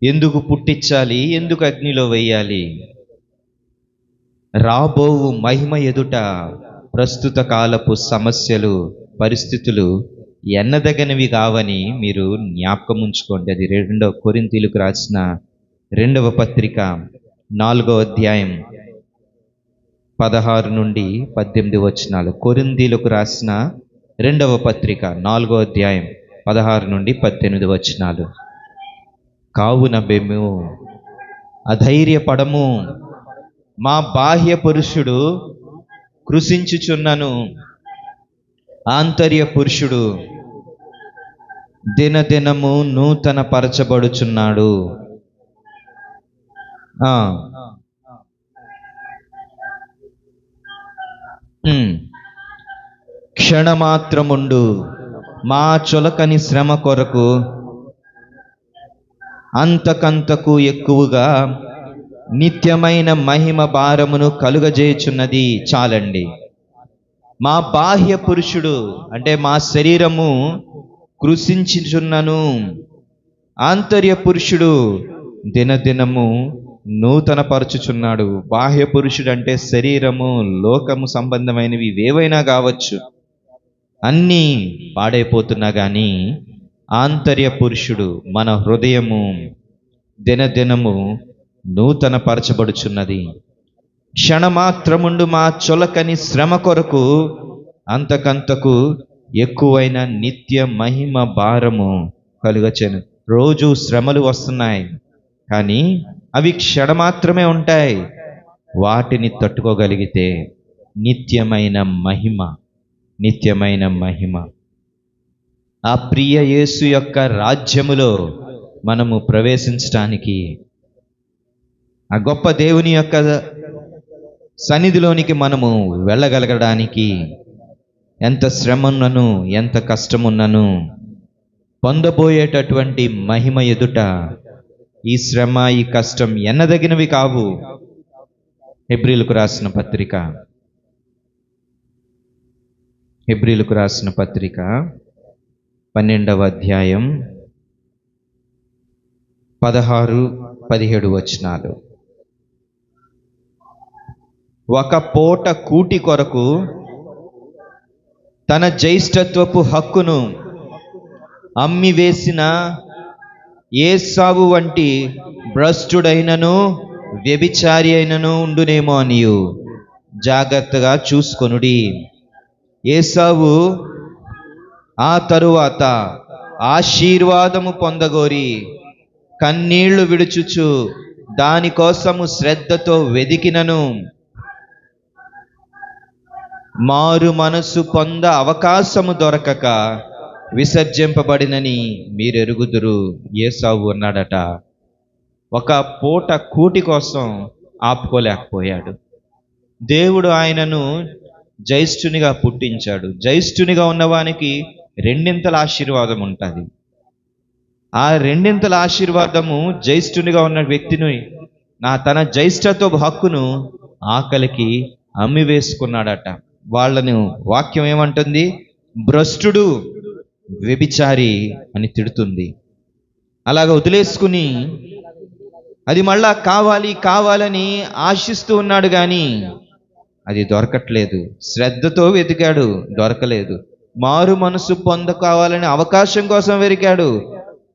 ఎందుకు పుట్టించాలి, ఎందుకు అగ్నిలో వేయాలి? రాబోవు మహిమ ఎదుట ప్రస్తుత కాలపు సమస్యలు, పరిస్థితులు ఎన్నదగినవి కావని మీరు జ్ఞాపకం ఉంచుకోండి. అది 2 కొరింథీయులకు రాసిన 2వ పత్రిక 4వ అధ్యాయం 16 నుండి 18 వచనాలు. కొరింథీయులకు రాసిన 2వ పత్రిక 4వ అధ్యాయం 16 నుండి 18 వచనాలు. కావున మేము అధైర్యపడము, మా బాహ్య పురుషుడు కృషించుచున్నను, ఆంతర్య పురుషుడు దినదినము నూతన పరచబడుచున్నాడు. క్షణమాత్రముండు మా చులకని శ్రమ కొరకు అంతకంతకు ఎక్కువగా నిత్యమైన మహిమ భారమును కలుగజేయుచున్నది. చాలండి. మా బాహ్య పురుషుడు అంటే మా శరీరము కృషించుచున్నను, ఆంతర్య పురుషుడు దినదినము నూతన పరచుచున్నాడు. బాహ్య పురుషుడు అంటే శరీరము, లోకము సంబంధమైనవి ఏవైనా కావచ్చు, అన్నీ పాడైపోతున్నా కానీ ఆంతర్య పురుషుడు, మన హృదయము దినదినము నూతన పరచబడుచున్నది. క్షణమాత్రముండు మా చులకని శ్రమ కొరకు అంతకంతకు ఎక్కువైన నిత్య మహిమ భారము కలుగచెను. రోజు శ్రమలు వస్తున్నాయి, కానీ అవి క్షణమాత్రమే ఉంటాయి. వాటిని తట్టుకోగలిగితే నిత్యమైన మహిమ, నిత్యమైన మహిమ, ఆ ప్రియ యేసు యొక్క రాజ్యములో మనము ప్రవేశించడానికి, ఆ గొప్ప దేవుని యొక్క సన్నిధిలోనికి మనము వెళ్ళగలగడానికి ఎంత శ్రమ ఉన్నను, ఎంత కష్టమున్నను, పొందబోయేటటువంటి మహిమ ఎదుట ఈ శ్రమ, ఈ కష్టం ఎన్నదగినవి కావు. హెబ్రీలకు రాసిన పత్రిక 12వ అధ్యాయం 16-17 వచనాలు. ఒక పూట కూటి కొరకు తన జ్యేష్ఠత్వపు హక్కును అమ్మివేసిన ఏసావు వంటి భ్రష్టుడైనను వ్యభిచారి అయినను ఉండునేమో అనియు జాగ్రత్తగా చూసుకొనుడి. ఏసావు ఆ తరువాత ఆశీర్వాదము పొందగోరి కన్నీళ్లు విడుచుచు దానికోసము శ్రద్ధతో వెదికినను మారు మనసు పొంద అవకాశము దొరకక విసర్జింపబడినని మీరెరుగుదురు. ఏసావు అన్నాడట, ఒక పూట కూటి కోసం ఆపుకోలేకపోయాడు. దేవుడు ఆయనను జ్యేష్ఠునిగా పుట్టించాడు. జ్యేష్ఠునిగా ఉన్నవానికి రెండింతల ఆశీర్వాదం ఉంటుంది. ఆ రెండింతల ఆశీర్వాదము జ్యేష్ఠునిగా ఉన్న వ్యక్తిని తన జ్యేష్ఠత్వ హక్కును ఆకలికి అమ్మి వేసుకున్నాడట. వాళ్ళను వాక్యం ఏమంటుంది? భ్రష్టుడు, వ్యభిచారి అని తిడుతుంది. అలాగ వదిలేసుకుని అది మళ్ళా కావాలి కావాలని ఆశిస్తూ ఉన్నాడు, కానీ అది దొరకట్లేదు. శ్రద్ధతో వెతికాడు, దొరకలేదు. మారు మనసు కావాలని అవకాశం కోసం వెతికాడు,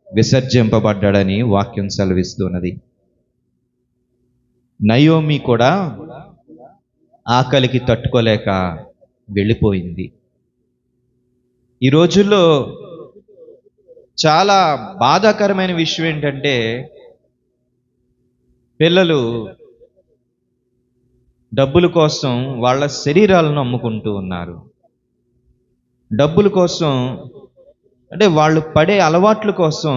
విసర్జింపబడ్డాడని వాక్యం సెలవిస్తున్నది. నయోమి కూడా ఆకలికి తట్టుకోలేక వెళ్ళిపోయింది. ఈ రోజుల్లో చాలా బాధాకరమైన విషయం ఏంటంటే, పిల్లలు డబ్బుల కోసం వాళ్ళ శరీరాలను అమ్ముకుంటూ ఉన్నారు. డబ్బుల కోసం, అంటే వాళ్ళు పడే అలవాట్ల కోసం,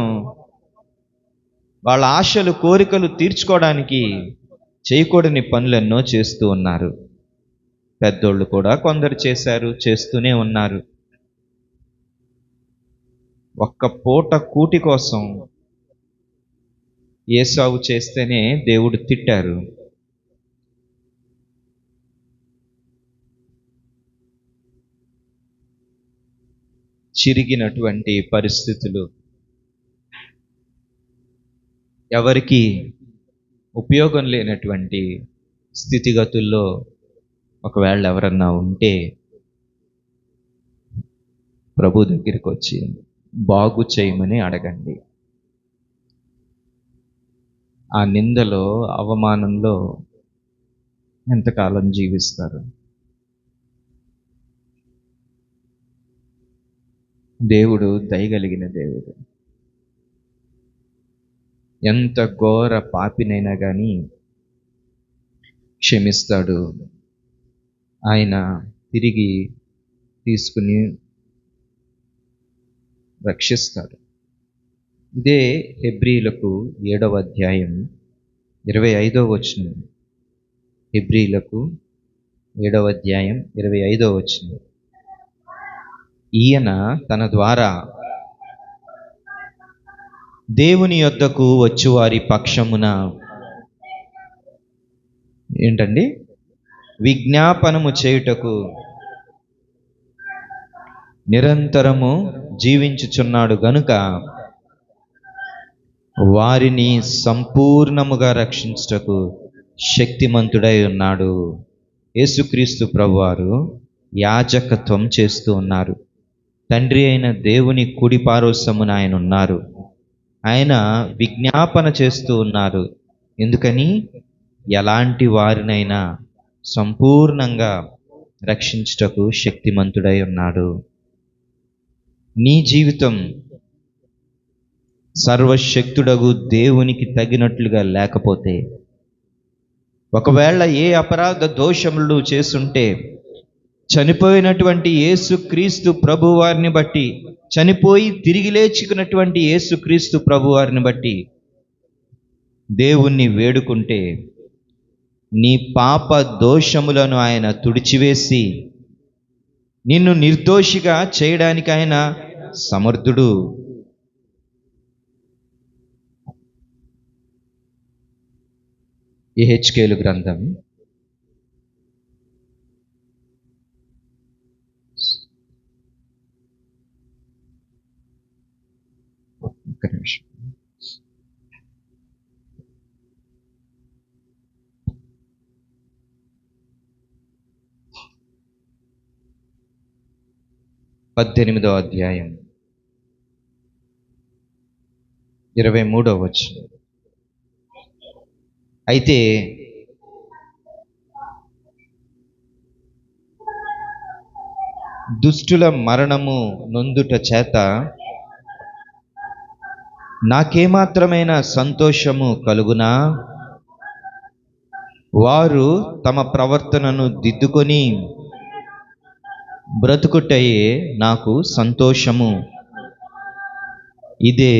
వాళ్ళ ఆశలు కోరికలు తీర్చుకోవడానికి చేయకూడని పనులెన్నో చేస్తూ ఉన్నారు. పెద్దోళ్ళు కూడా కొందరు చేశారు, చేస్తూనే ఉన్నారు. ఒక్క పూట కూటి కోసం ఏసావు చేస్తేనే దేవుడు తిట్టారు. చిరిగినటువంటి పరిస్థితులు, ఎవరికి ఉపయోగం లేనటువంటి స్థితిగతుల్లో ఒకవేళ ఎవరన్నా ఉంటే ప్రభు దగ్గరికి వచ్చి బాగు చేయమని అడగండి. ఆ నిందలో, అవమానంలో ఎంతకాలం జీవిస్తారు? దేవుడు దయగలిగిన దేవుడు. ఎంత ఘోర పాపినైనా కానీ క్షమిస్తాడు. ఆయన తిరిగి తీసుకుని రక్షిస్తాడు. ఇదే హెబ్రీలకు 7వ అధ్యాయం 25వ వచనం. హెబ్రీలకు 7వ అధ్యాయం 25వ వచనం. ఈయన తన ద్వారా దేవుని యొద్దకు వచ్చువారి పక్షమున ఏంటండి విజ్ఞాపనము చేయుటకు నిరంతరము జీవించుచున్నాడు గనుక వారిని సంపూర్ణముగా రక్షించుటకు శక్తిమంతుడై ఉన్నాడు. యేసుక్రీస్తు ప్రభువారు యాజకత్వం చేస్తూ ఉన్నారు. తండ్రి అయిన దేవుని కుడి పార్శ్వమున ఆయన ఉన్నారు. ఆయన విజ్ఞాపన చేస్తూ ఉన్నారు. ఎందుకని? ఎలాంటి వారినైనా సంపూర్ణంగా రక్షించుటకు శక్తిమంతుడై ఉన్నాడు. నీ జీవితం సర్వశక్తుడగు దేవునికి తగినట్లుగా లేకపోతే, ఒకవేళ ఏ అపరాధ దోషములు చేసుంటే, చనిపోయినటువంటి యేసుక్రీస్తు ప్రభువారిని బట్టి, చనిపోయి తిరిగి లేచుకున్నటువంటి యేసుక్రీస్తు ప్రభువారిని బట్టి దేవుణ్ణి వేడుకుంటే, నీ పాప దోషములను ఆయన తుడిచివేసి నిన్ను నిర్దోషిగా చేయడానికి ఆయన సమర్థుడు. యెహెజ్కేలు గ్రంథం 18వ అధ్యాయం 23వ వచనం. అయితే దుష్టుల మరణము నొందుట చేత నాకేమాత్రమైన సంతోషము కలుగునా? వారు తమ ప్రవర్తనను దిద్దుకొని బ్రతుకుటయే నాకు సంతోషము. ఇదే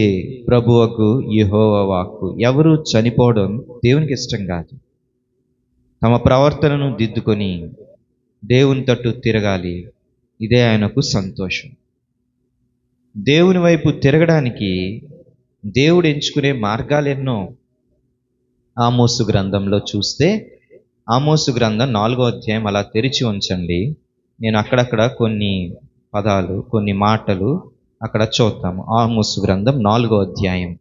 ప్రభువకు యెహోవా వాక్కు. ఎవరు చనిపోవడం దేవునికి ఇష్టం కాదు. తమ ప్రవర్తనను దిద్దుకొని దేవుని తట్టు తిరగాలి. ఇదే ఆయనకు సంతోషం. దేవుని వైపు తిరగడానికి దేవుడు ఎంచుకునే మార్గాలు ఎన్నో. ఆమోసు గ్రంథంలో చూస్తే, ఆమోసు గ్రంథం 4వ అధ్యాయం అలా తెరిచి ఉంచండి. నేను అక్కడక్కడ కొన్ని పదాలు, కొన్ని మాటలు అక్కడ చూద్దాము. ఆమోసు గ్రంథం 4వ అధ్యాయం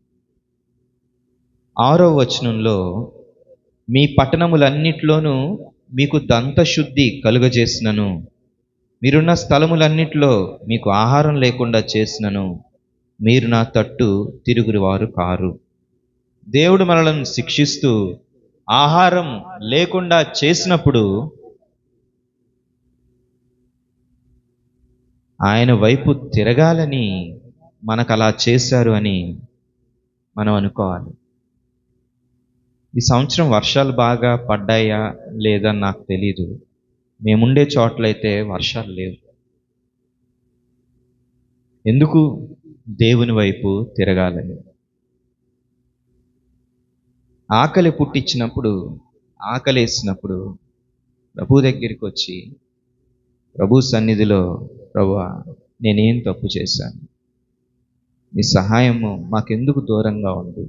6వ వచనంలో, మీ పట్టణములన్నిట్లోనూ మీకు దంతశుద్ధి కలుగజేసినను, మీరున్న స్థలములన్నిట్లో మీకు ఆహారం లేకుండా చేసినను, మీరు నా తట్టు తిరుగువారు కారు. దేవుడు మనలను శిక్షిస్తూ ఆహారం లేకుండా చేసినప్పుడు ఆయన వైపు తిరగాలని మనకు అలా చేశారు అని మనం అనుకోవాలి. ఈ సంవత్సరం వర్షాలు బాగా పడ్డాయా లేదని నాకు తెలీదు. మేముండే చోట్లయితే వర్షాలు లేవు. ఎందుకు? దేవుని వైపు తిరగాలని. ఆకలి పుట్టించినప్పుడు, ఆకలేసినప్పుడు ప్రభు దగ్గరికి వచ్చి, ప్రభు సన్నిధిలో, ప్రభువా నేనేం తప్పు చేశాను, నీ సహాయము మాకెందుకు దూరంగా ఉంది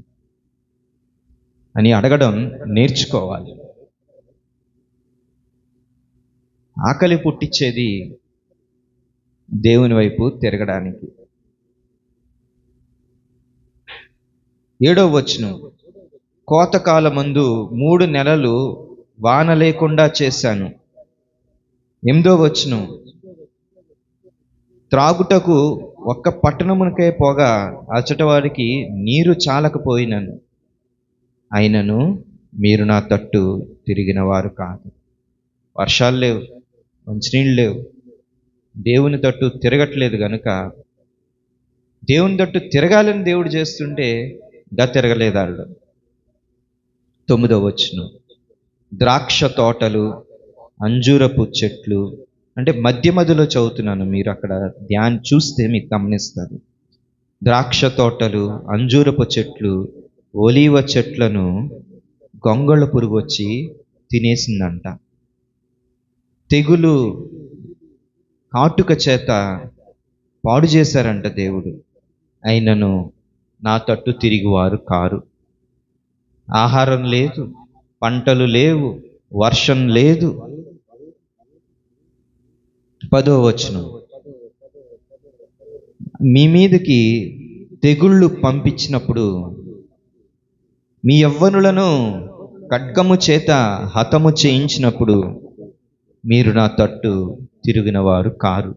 అని అడగడం నేర్చుకోవాలి. ఆకలి పుట్టించేది దేవుని వైపు తిరగడానికి. 7వ వచనం, కోతకాలమందు 3 నెలలు వాన లేకుండా చేశాను. 8వ వచనం, త్రాగుటకు ఒక్క పట్టణమునకే పోగా అచ్చట వారికి నీరు చాలకపోయినను, అయినను మీరు నా తట్టు తిరిగిన వారు కాదు. వర్షాలు లేవు, మంచినీళ్ళు లేవు, దేవుని తట్టు తిరగట్లేదు గనుక, దేవుని తట్టు తిరగాలని దేవుడు చేస్తుంటే ఇంకా తిరగలేదాళ్ళు. 9వ వచనం, ద్రాక్ష తోటలు, అంజూరపు చెట్లు, అంటే మధ్య మధ్యలో చదువుతున్నాను, మీరు అక్కడ ధ్యానం చూస్తే మీకు గమనిస్తారు. ద్రాక్ష తోటలు, అంజూరపు చెట్లు, ఒలీవ చెట్లను గొంగళ పురుగు వచ్చి తినేసిందంట. తెగులు కాటుక చేత పాడు చేశారంట దేవుడు. అయినను నా తట్టు తిరిగివారు కారు. ఆహారం లేదు, పంటలు లేవు, వర్షం లేదు. 10వ వచనం, మీ మీదకి తెగుళ్ళు పంపించినప్పుడు మీ యవ్వనులను ఖడ్గము చేత హతము చేయించినప్పుడు మీరు నా తట్టు తిరిగిన వారు కారు.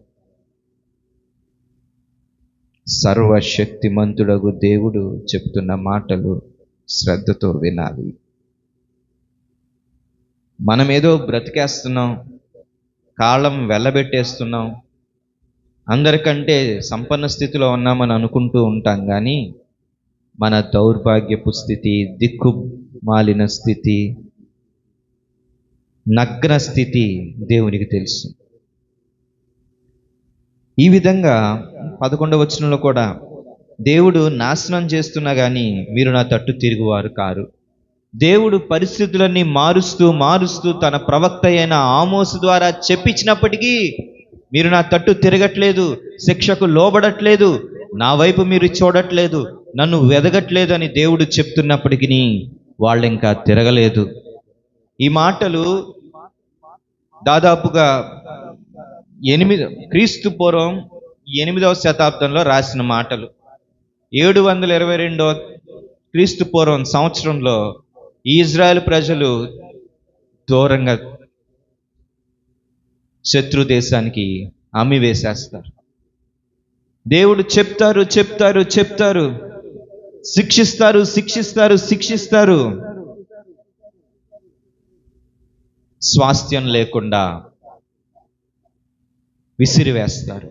సర్వశక్తిమంతుడగు దేవుడు చెప్తున్న మాటలు శ్రద్ధతో వినాలి. మనమేదో బ్రతికేస్తున్నాం, కాలం వెళ్ళబెట్టేస్తున్నాం, అందరికంటే సంపన్న స్థితిలో ఉన్నామని అనుకుంటూ ఉంటాం. కానీ మన దౌర్భాగ్యపు స్థితి, దిక్కుమాలిన స్థితి, నగ్న స్థితి దేవునికి తెలుసు. ఈ విధంగా 11వ వచనంలో కూడా దేవుడు నాశనం చేస్తున్నా కానీ మీరు నా తట్టు తిరుగువారు కారు. దేవుడు పరిస్థితులన్నీ మారుస్తూ తన ప్రవక్త అయిన ఆమోసు ద్వారా చెప్పించినప్పటికీ మీరు నా తట్టు తిరగట్లేదు, శిక్షకు లోబడట్లేదు, నా వైపు మీరు చూడట్లేదు, నన్ను వెదగట్లేదు అని దేవుడు చెప్తున్నప్పటికీ వాళ్ళు ఇంకా తిరగలేదు. ఈ మాటలు దాదాపుగా క్రీస్తు పూర్వం 8వ శతాబ్దంలో రాసిన మాటలు. 722వ క్రీస్తు పూర్వం సంవత్సరంలో ఈ ఇజ్రాయెల్ ప్రజలు దూరంగా శత్రు దేశానికి అమ్మి వేసేస్తారు. దేవుడు చెప్తారు, శిక్షిస్తారు, స్వాస్థ్యం లేకుండా విసిరివేస్తారు.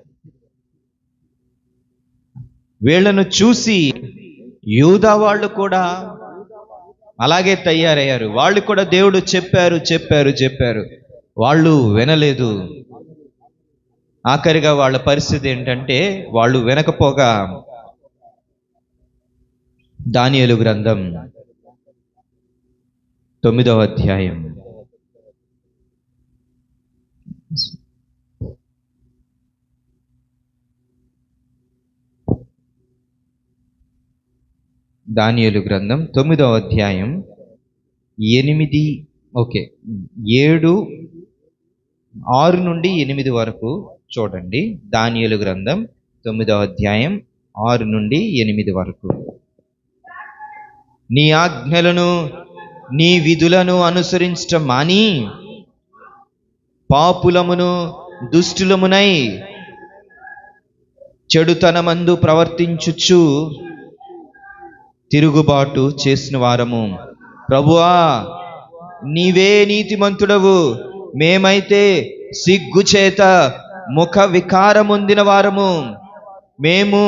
వీళ్లను చూసి యూదా వాళ్ళు కూడా అలాగే తయారయ్యారు. వాళ్ళు కూడా దేవుడు చెప్పారు చెప్పారు చెప్పారు, వాళ్ళు వినలేదు. ఆఖరిగా వాళ్ళ పరిస్థితి ఏంటంటే, వాళ్ళు వినకపోగా దానియేలు గ్రంథం 9వ అధ్యాయం దానియేలు గ్రంథం 9వ అధ్యాయం 8 7 6 నుండి 8 వరకు చూడండి. దానియేలు గ్రంథం 9వ అధ్యాయం 6 నుండి 8 వరకు. నీ ఆజ్ఞలను నీ విధులను అనుసరించటం మాని పాపులమును దుష్టులమునై చెడుతనమందు ప్రవర్తించుచు తిరుగుబాటు చేసిన వారము. ప్రభువా, నీవే నీతిమంతుడవు, మేమైతే సిగ్గుచేత ముఖ వికారముందిన వారము. మేము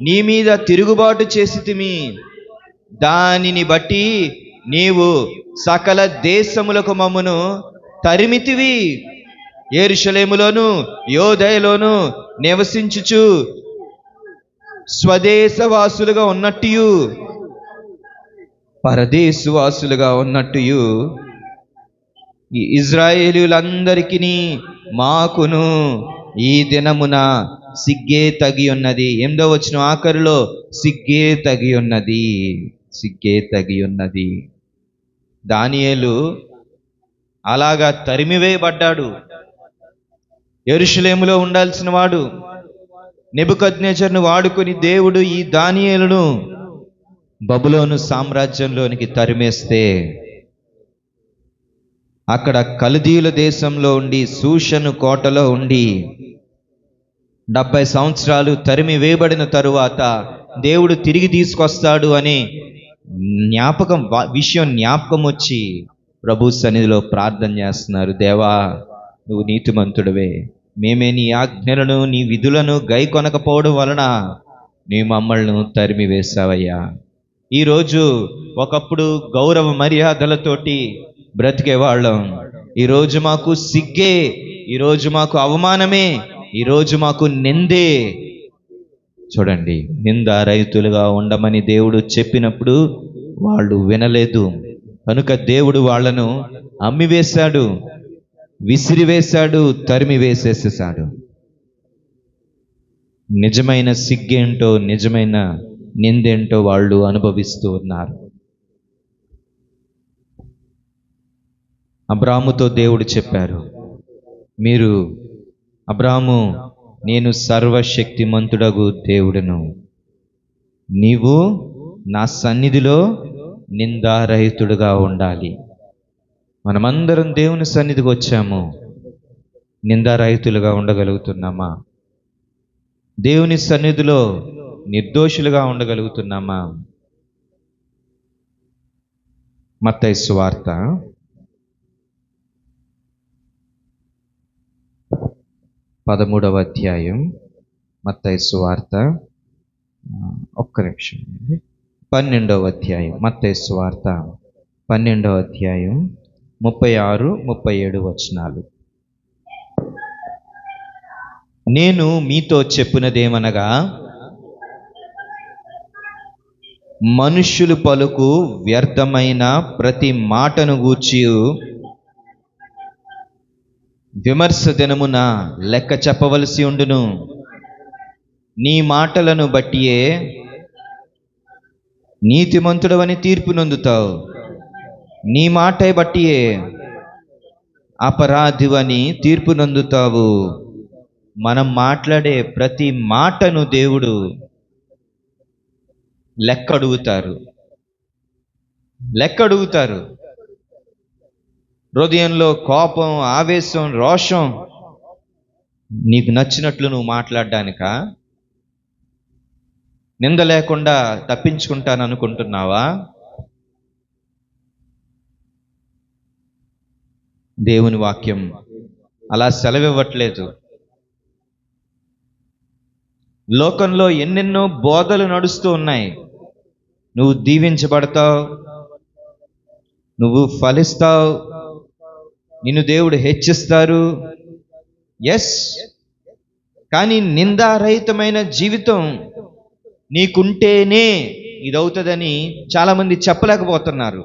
నీ మీద తిరుగుబాటు చేసితిమి, దానిని బట్టి నీవు సకల దేశములకు మమ్మును తరిమితివి. యెరూషలేములోను యోదయలోను నివసించుచు స్వదేశవాసులుగా ఉన్నట్టు పరదేశవాసులుగా ఉన్నట్టు ఈ ఇజ్రాయేలీయులందరికీ మాకును ఈ దినమున సిగ్గే తగి ఉన్నది. 8వ వచనం ఆఖరిలో సిగ్గే తగి ఉన్నది, సిగ్గే తగి ఉన్నది. దానియేలు అలాగా తరిమివేయబడ్డాడు. యెరూషలేములో ఉండాల్సిన వాడు. నెబుకద్నెజరును వాడుకొని దేవుడు ఈ దానియేలును బబులోను సామ్రాజ్యంలోనికి తరిమేస్తే, అక్కడ కల్దీయుల దేశంలో ఉండి షూషను కోటలో ఉండి 70 సంవత్సరాలు తరిమి వేయబడిన తరువాత దేవుడు తిరిగి తీసుకొస్తాడు అనే విషయం జ్ఞాపకం వచ్చి ప్రభు సన్నిధిలో ప్రార్థన చేస్తున్నారు. దేవా, నువ్వు నీతిమంతుడివే, మేమే నీ ఆజ్ఞలను నీ విధులను గైకొనకపోవడం వలన నీ మమ్మల్ని తరిమి వేశావయ్యా. ఈరోజు ఒకప్పుడు గౌరవ మర్యాదలతోటి బ్రతికేవాళ్ళం, ఈరోజు మాకు సిగ్గే, ఈరోజు మాకు అవమానమే, ఈరోజు మాకు నిందే. చూడండి, నిందారహితులుగా ఉండమని దేవుడు చెప్పినప్పుడు వాళ్ళు వినలేదు కనుక దేవుడు వాళ్ళను అమ్మివేశాడు, విసిరివేశాడు, తరిమి వేసేసేసాడు. నిజమైన సిగ్గేంటో, నిజమైన నిందేంటో వాళ్ళు అనుభవిస్తూ ఉన్నారు. అబ్రాహాముతో దేవుడు చెప్పారు, అబ్రాహాము, నేను సర్వశక్తిమంతుడగు దేవుడను, నీవు నా సన్నిధిలో నిందారహితుడుగా ఉండాలి. మనమందరం దేవుని సన్నిధికి వచ్చాము, నిందారహితులుగా ఉండగలుగుతున్నామా? దేవుని సన్నిధిలో నిర్దోషులుగా ఉండగలుగుతున్నామా? మత్తయి సువార్త 13వ అధ్యాయం, మత్తయి సువార్త 12వ అధ్యాయం, మత్తయి సువార్త 12వ అధ్యాయం 36, 37 వచనాలు. నేను మీతో చెప్పినదేమనగా, మనుష్యులు పలుకు వ్యర్థమైన ప్రతి మాటను గూర్చి విమర్శ దినమున లెక్క చెప్పవలసి ఉండును. నీ మాటలను బట్టియే నీతిమంతుడవని తీర్పు నొందుతావు, నీ మాట బట్టియే అపరాధివని తీర్పు నొందుతావు. మనం మాట్లాడే ప్రతి మాటను దేవుడు లెక్క అడుగుతారు. హృదయంలో కోపం, ఆవేశం, రోషం నీకు నచ్చినట్లు నువ్వు మాట్లాడడానికా? నింద లేకుండా తప్పించుకుంటాననుకుంటున్నావా? దేవుని వాక్యం అలా సెలవివ్వట్లేదు. లోకంలో ఎన్నెన్నో బోధలు నడుస్తూ ఉన్నాయి. నువ్వు దీవించబడతావు, నువ్వు ఫలిస్తావు, నిన్ను దేవుడు హెచ్చిస్తారు. ఎస్, కానీ నిందారహితమైన జీవితం నీకుంటేనే ఇదవుతుందని చాలామంది చెప్పలేకపోతున్నారు.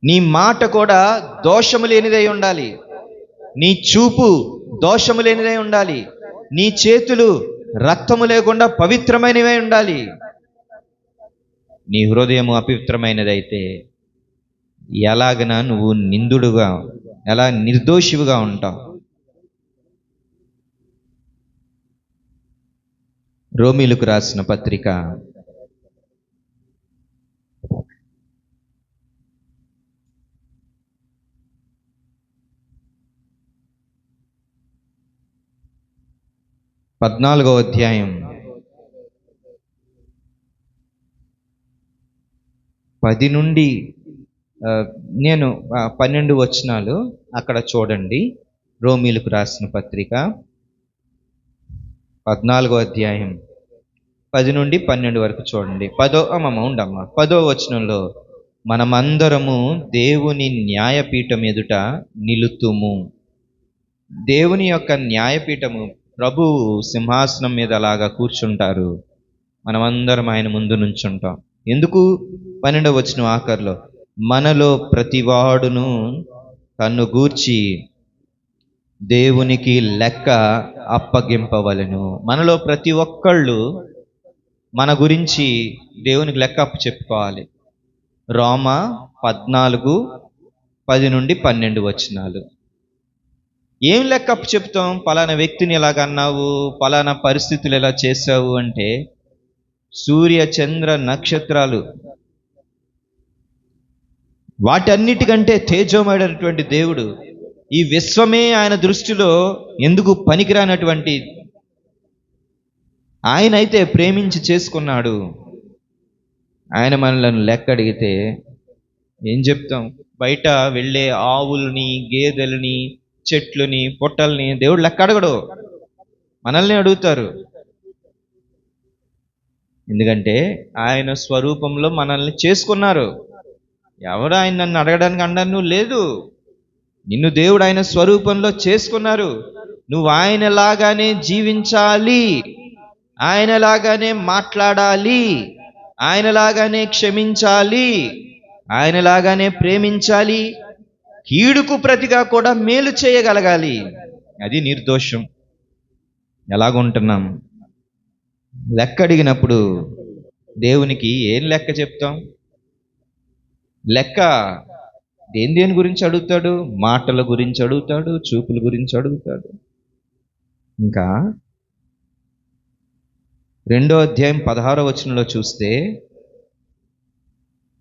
నీ మాట కూడా దోషము లేనిదై ఉండాలి, నీ చూపు దోషము లేనిదై ఉండాలి, నీ చేతులు రక్తము లేకుండా పవిత్రమైనవై ఉండాలి. నీ హృదయము అపవిత్రమైనదైతే ఎలాగన నువ్వు నిందుడుగా, ఎలా నిర్దోషివిగా ఉంటావు? రోమీలకు రాసిన పత్రిక 14వ అధ్యాయం 10 నుండి 12 వచనాలు అక్కడ చూడండి. రోమీలకు రాసిన పత్రిక 14వ అధ్యాయం 10 నుండి 12 వరకు చూడండి. 10వ వచనంలో, మనమందరము దేవుని న్యాయపీఠం ఎదుట నిలుతుము. దేవుని యొక్క న్యాయపీఠము, ప్రభువు సింహాసనం మీద అలాగా కూర్చుంటారు, మనమందరం ఆయన ముందు నుంచుంటాం. ఎందుకు? 12వ వచనం ఆఖరిలో, మనలో ప్రతివాడును తన్ను గూర్చి దేవునికి లెక్క అప్పగింపవలెను. మనలో ప్రతి ఒక్కళ్ళు మన గురించి దేవునికి లెక్క అప్పు చెప్పుకోవాలి. రోమా 14:10 నుండి 12 వచనాలు. ఏం లెక్క అప్పు చెప్తాం? పలానా వ్యక్తిని ఎలాగన్నావు, పలానా పరిస్థితులు ఎలా చేశావు అంటే, సూర్య చంద్ర నక్షత్రాలు వాటన్నిటికంటే తేజోమయుడైనటువంటి దేవుడు, ఈ విశ్వమే ఆయన దృష్టిలో ఎందుకు పనికిరానటువంటి ఆయన అయితే ప్రేమించి చేసుకున్నాడు. ఆయన మనలను లెక్క అడిగితే ఏం చెప్తాం? బయట వెళ్ళే ఆవుల్ని, గేదెలని, చెట్లని, పొట్టల్ని దేవుడు లెక్క అడగడు, మనల్ని అడుగుతారు. ఎందుకంటే ఆయన స్వరూపంలో మనల్ని చేసుకున్నారు. ఎవరు ఆయన నన్ను అడగడానికి అన్నాను లేదు. నిన్ను దేవుడు ఆయన స్వరూపంలో చేసుకున్నారు. నువ్వు ఆయనలాగానే జీవించాలి, ఆయనలాగానే మాట్లాడాలి, ఆయనలాగానే క్షమించాలి, ఆయనలాగానే ప్రేమించాలి, కీడుకు ప్రతిగా కూడా మేలు చేయగలగాలి. అది నిర్దోషం. ఎలాగుంటున్నాం? లెక్క అడిగినప్పుడు దేవునికి ఏం లెక్క చెప్తాం? లెక్క దేని గురించి అడుగుతాడు? మాటల గురించి అడుగుతాడు, చూపుల గురించి అడుగుతాడు. ఇంకా 2వ అధ్యాయం 16వ వచనంలో చూస్తే,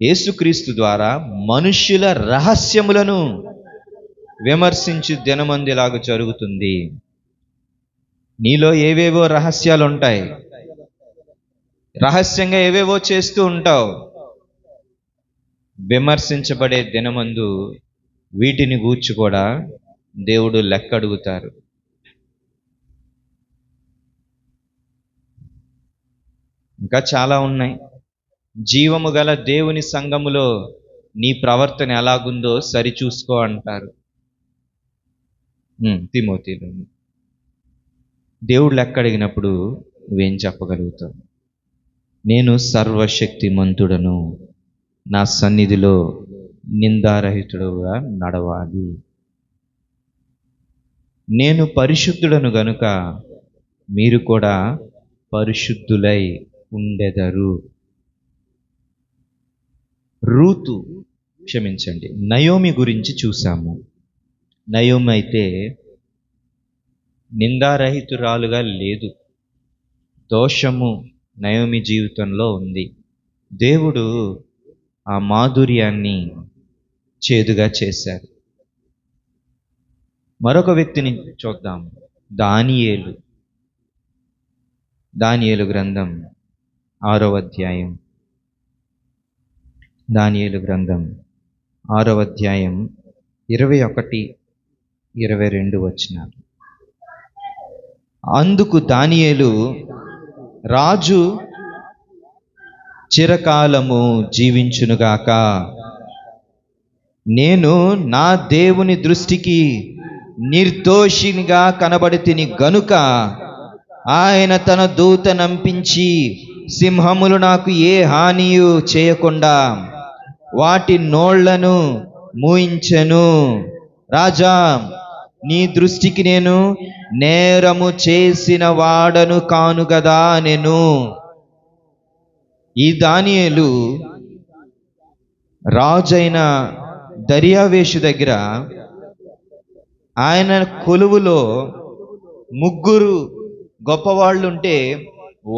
యేసుక్రీస్తు ద్వారా మనుష్యుల రహస్యములను విమర్శించు దినమందిలాగా జరుగుతుంది. నీలో ఏవేవో రహస్యాలు ఉంటాయి, రహస్యంగా ఏవేవో చేస్తూ ఉంటావు. విమర్శించబడే దినమందు వీటిని గూర్చి కూడా దేవుడు లెక్క అడుగుతారు. ఇంకా చాలా ఉన్నాయి. జీవము గల దేవుని సంఘములో నీ ప్రవర్తన ఎలాగుందో సరిచూసుకో అంటారు తిమోతిలో. దేవుడు లెక్క అడిగినప్పుడు నువ్వేం చెప్పగలుగుతావు? నేను సర్వశక్తిమంతుడను, నా సన్నిధిలో నిందారహితుడుగా నడవాలి. నేను పరిశుద్ధుడను గనుక మీరు కూడా పరిశుద్ధులై ఉండెదరు. నయోమి గురించి చూసాము. నయోమి అయితే నిందారహితురాలుగా లేదు. దోషము నయోమి జీవితంలో ఉంది. దేవుడు ఆ మాధుర్యాన్ని చేదుగా చేశారు. మరొక వ్యక్తిని చూద్దాం. దానియేలు గ్రంథం 6వ అధ్యాయం. దానియేలు గ్రంథం 6వ అధ్యాయం 21-22 వచనాలు. అందుకు దానియేలు, రాజు చిరకాలము జీవించునుగాక. నేను నా దేవుని దృష్టికి నిర్దోషినిగా కనబడితిని గనుక ఆయన తన దూత నంపించి సింహములు నాకు ఏ హానియు చేయకుండా వాటి నోళ్లను మూయించెను. రాజా, నీ దృష్టికి నేను నేరము చేసిన వాడను కాను గదా నేను. ఈ దానియేలు రాజైన దర్యావేషు దగ్గర ఆయన కొలువులో ముగ్గురు గొప్పవాళ్ళు ఉంటే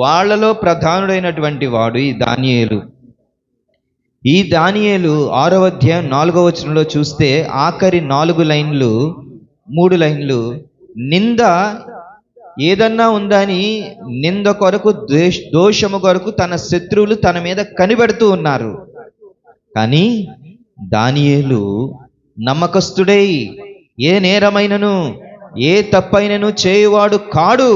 వాళ్ళలో ప్రధానుడైనటువంటి వాడు ఈ దానియేలు. ఈ దానియేలు 6వ అధ్యాయం 4వ వచనంలో చూస్తే ఆఖరి 3 లైన్లు నింద ఏదన్నా ఉందని నింద కొరకు దోషము కొరకు తన శత్రువులు తన మీద కనిపెడుతూ ఉన్నారు. కానీ దానియేలు నమ్మకస్తుడై ఏ నేరమైనను ఏ తప్పైనను చేయువాడు కాడు.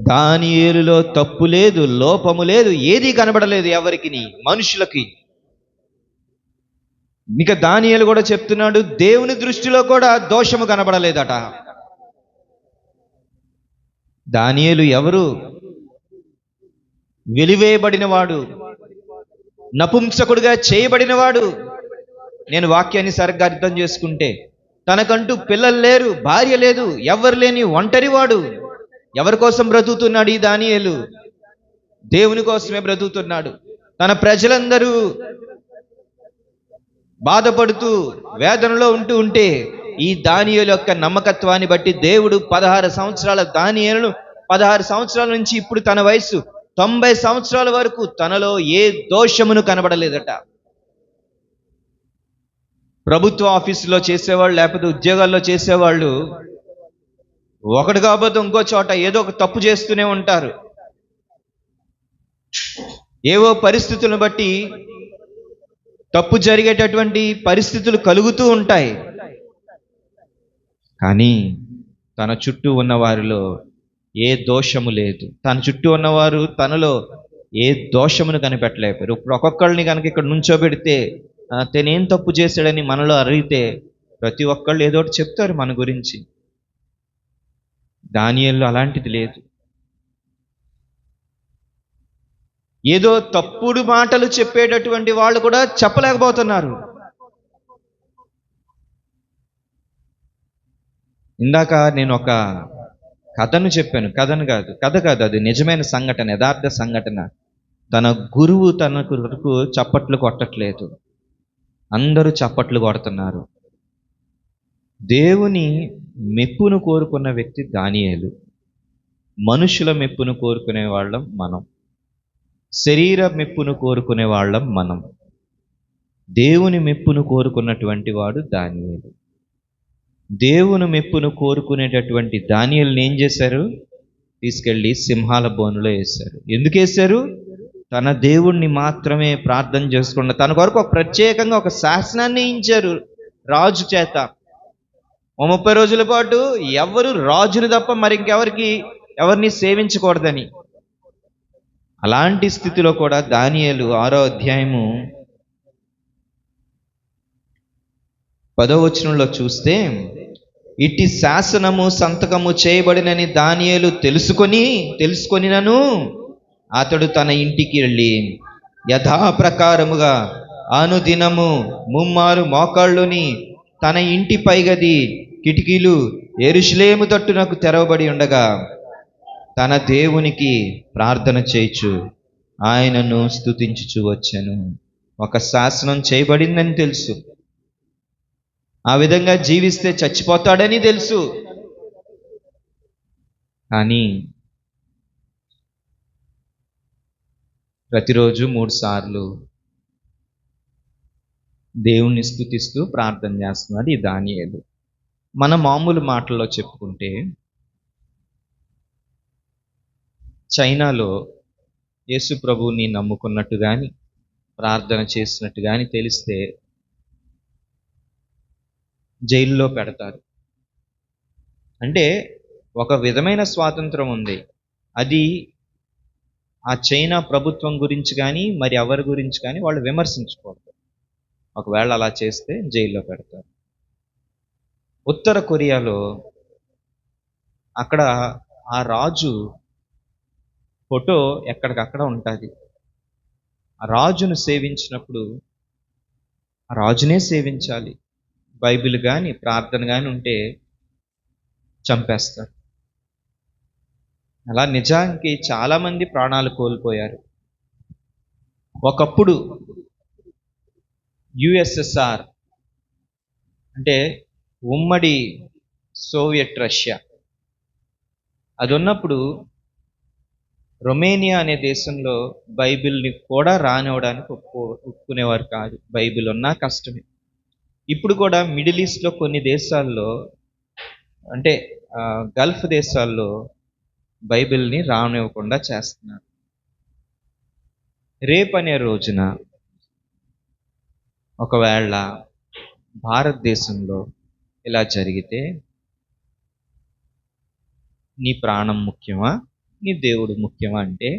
దానియేలులో తప్పు లేదు, లోపము లేదు, ఏదీ కనబడలేదు ఎవరికి, మనుషులకి. ఇక దానియేలు కూడా చెప్తున్నాడు, దేవుని దృష్టిలో కూడా దోషము కనబడలేదట. దానియేలు ఎవరు? వెలివేయబడినవాడు, నపుంసకుడుగా చేయబడినవాడు. నేను వాక్యాన్ని సరిగ్గా అర్థం చేసుకుంటే తనకంటూ పిల్లలు లేరు, భార్య లేదు, ఎవరు లేని ఒంటరివాడు. ఎవరి కోసం బ్రతుకుతున్నాడు ఈ దానియేలు? దేవుని కోసమే బ్రతుకుతున్నాడు. తన ప్రజలందరూ బాధపడుతూ వేదనలో ఉంటే ఈ దానియేలు యొక్క నమ్మకత్వాన్ని బట్టి దేవుడు 16 సంవత్సరాల దానియేలును 16 సంవత్సరాల నుంచి ఇప్పుడు తన వయసు 90 సంవత్సరాల వరకు తనలో ఏ దోషమును కనబడలేదట. ప్రభుత్వ ఆఫీసులో చేసేవాళ్ళు లేకపోతే ఉద్యోగాల్లో చేసేవాళ్ళు ఒకటి కాకపోతే ఇంకో చోట ఏదో ఒక తప్పు చేస్తూనే ఉంటారు. ఏవో పరిస్థితులను బట్టి తప్పు జరిగేటటువంటి పరిస్థితులు కలుగుతూ ఉంటాయి. కానీ తన చుట్టూ ఉన్న వారిలో ఏ దోషము లేదు. తన చుట్టూ ఉన్నవారు తనలో ఏ దోషమును కనిపెట్టలేపారు. ఇప్పుడు ఒక్కొక్కళ్ళని కనుక ఇక్కడ నుంచోబెడితే తనేం తప్పు చేశాడని మనలో అడిగితే ప్రతి ఒక్కళ్ళు ఏదో ఒకటి చెప్తారు మన గురించి. దానియేలులో అలాంటిది లేదు. ఏదో తప్పుడు మాటలు చెప్పేటటువంటి వాళ్ళు కూడా చెప్పలేకపోతున్నారు. ఇందాక నేను ఒక కథను చెప్పాను. కథ కాదు, అది నిజమైన సంఘటన, యథార్థ సంఘటన. తన గురువు తన కొరకు చప్పట్లు కొట్టట్లేదు, అందరూ చప్పట్లు కొడుతున్నారు. దేవుని మెప్పును కోరుకున్న వ్యక్తి దానియేలు. మనుషుల మెప్పును కోరుకునే వాళ్ళం మనం, శరీర మెప్పును కోరుకునే వాళ్ళం మనం. దేవుని మెప్పును కోరుకున్నటువంటి వాడు దానియేలు. దేవుని మెప్పును కోరుకునేటటువంటి దానియేలుని ఏం చేశారు? తీసుకెళ్ళి సింహాల బోనులో వేశారు. ఎందుకు వేశారు? తన దేవుణ్ణి మాత్రమే ప్రార్థన చేసుకున్న తన కొరకు ఒక ప్రత్యేకంగా ఒక శాసనాన్ని ఇచ్చారు రాజు చేత. 30 రోజుల పాటు ఎవరు రాజుని తప్ప ఎవరిని సేవించకూడదని. అలాంటి స్థితిలో కూడా దానియేలు 6వ అధ్యాయము 10వ వచనంలో చూస్తే, ఇట్టి శాసనము సంతకము చేయబడినని దానియేలు తెలుసుకొనినను అతడు తన ఇంటికి వెళ్ళి యథాప్రకారముగా అనుదినము 3 మోకాళ్ళుని తన ఇంటి పైగది కిటికీలు యెరూషలేము తట్టునకు తెరవబడి ఉండగా తన దేవునికి ప్రార్థన చేయుచు ఆయనను స్తుతించుచు వచ్చెను. ఒక శాసనం చేయబడిందని తెలుసు, ఆ విధంగా జీవిస్తే చచ్చిపోతాడని తెలుసు. కానీ ప్రతిరోజు 3 సార్లు దేవుణ్ణి స్తుతిస్తూ ప్రార్థన చేస్తున్నాడు ఈ దానియేలు. మన మామూలు మాటల్లో చెప్పుకుంటే, చైనాలో యేసు ప్రభువుని నమ్ముకున్నట్టు కానీ ప్రార్థన చేసినట్టు కానీ తెలిస్తే జైల్లో పెడతారు. అంటే ఒక విధమైన స్వాతంత్రం ఉంది. అది ఆ చైనా ప్రభుత్వం గురించి కానీ మరి ఎవరి గురించి కానీ వాళ్ళు విమర్శించకూడదు. ఒకవేళ అలా చేస్తే జైల్లో పెడతారు. ఉత్తర కొరియాలో అక్కడ ఆ రాజు ఫోటో ఎక్కడికక్కడ ఉంటుంది. ఆ రాజును సేవించినప్పుడు ఆ రాజునే సేవించాలి. బైబిల్ కానీ ప్రార్థన కానీ ఉంటే చంపేస్తారు. అలా నిజానికి చాలామంది ప్రాణాలు కోల్పోయారు. ఒకప్పుడు యుఎస్ఎస్ఆర్ అంటే ఉమ్మడి సోవియట్ రష్యా అది ఉన్నప్పుడు రొమేనియా అనే దేశంలో బైబిల్ని కూడా రానివ్వడానికి ఒప్పుకునేవారు కాదు. బైబిల్ ఉన్నా కష్టమే. ఇప్పుడు కూడా మిడిల్ ఈస్ట్లో కొన్ని దేశాల్లో అంటే గల్ఫ్ దేశాల్లో బైబిల్ని రానివ్వకుండా చేస్తున్నారు. రేపనే రోజున ఒకవేళ భారతదేశంలో ఇలా జరిగితే నీ ప్రాణం ముఖ్యమా, నీ దేవుడు ముఖ్యమా అంటే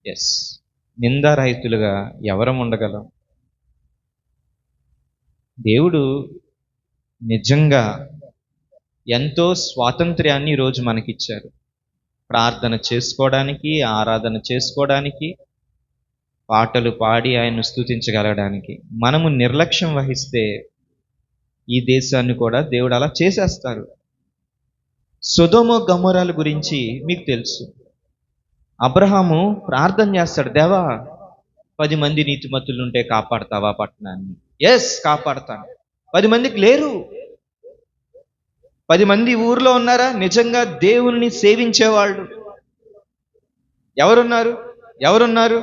ఎస్, నిందారహితులుగా ఎవరం ఉండగలం? దేవుడు నిజంగా ఎంతో స్వాతంత్ర్యాన్ని ఈరోజు మనకిచ్చారు. ప్రార్థన చేసుకోవడానికి, ఆరాధన చేసుకోవడానికి, పాటలు పాడి ఆయన్ను స్తుతించగలగడానికి. మనము నిర్లక్ష్యం వహిస్తే ఈ దేశాన్ని కూడా దేవుడు అలా చేసేస్తారు. సొదొమ గొమొర్రాల గురించి మీకు తెలుసు. అబ్రహాము ప్రార్థన చేస్తాడు, దేవా 10 మంది నీతిమంతులు ఉంటే కాపాడతావా పట్టణాన్ని? ఎస్, కాపాడతాను. 10 మందికి లేరు. 10 మంది ఊర్లో ఉన్నారా నిజంగా దేవుణ్ణి సేవించేవాళ్ళు? ఎవరున్నారు?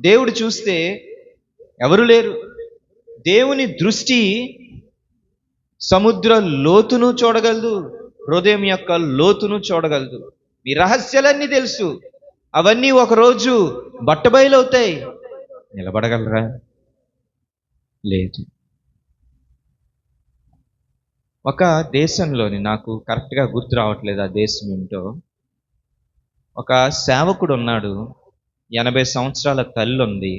దేవుడు చూస్తే ఎవరు లేరు. దేవుని దృష్టి సముద్ర లోతును చూడగలదు, హృదయం యొక్క లోతును చూడగలదు. మీ రహస్యాలన్నీ తెలుసు. అవన్నీ ఒకరోజు బట్టబయలవుతాయి. నిలబడగలరా? లేదు. ఒక దేశంలోని, నాకు కరెక్ట్గా గుర్తు రావట్లేదు ఆ దేశం ఏమిటో, ఒక సేవకుడు ఉన్నాడు. 80 సంవత్సరాల తల్లి ఉంది.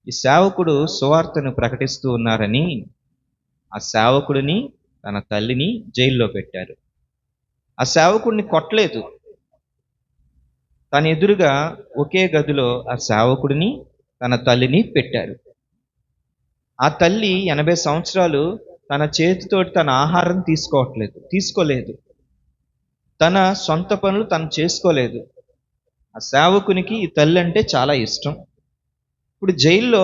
ఈ సేవకుడు సువార్తను ప్రకటిస్తూ ఉన్నారని ఆ సేవకుడిని తన తల్లిని జైల్లో పెట్టారు. ఆ సేవకుడిని కొట్టలేదు. తన ఎదురుగా ఒకే గదిలో ఆ సేవకుడిని తన తల్లిని పెట్టారు. ఆ తల్లి 80 సంవత్సరాలు తన చేతితోటి తన ఆహారం తీసుకోలేదు. తన సొంత పనులు తను చేసుకోలేదు. ఆ సేవకునికి ఈ తల్లి అంటే చాలా ఇష్టం. ఇప్పుడు జైల్లో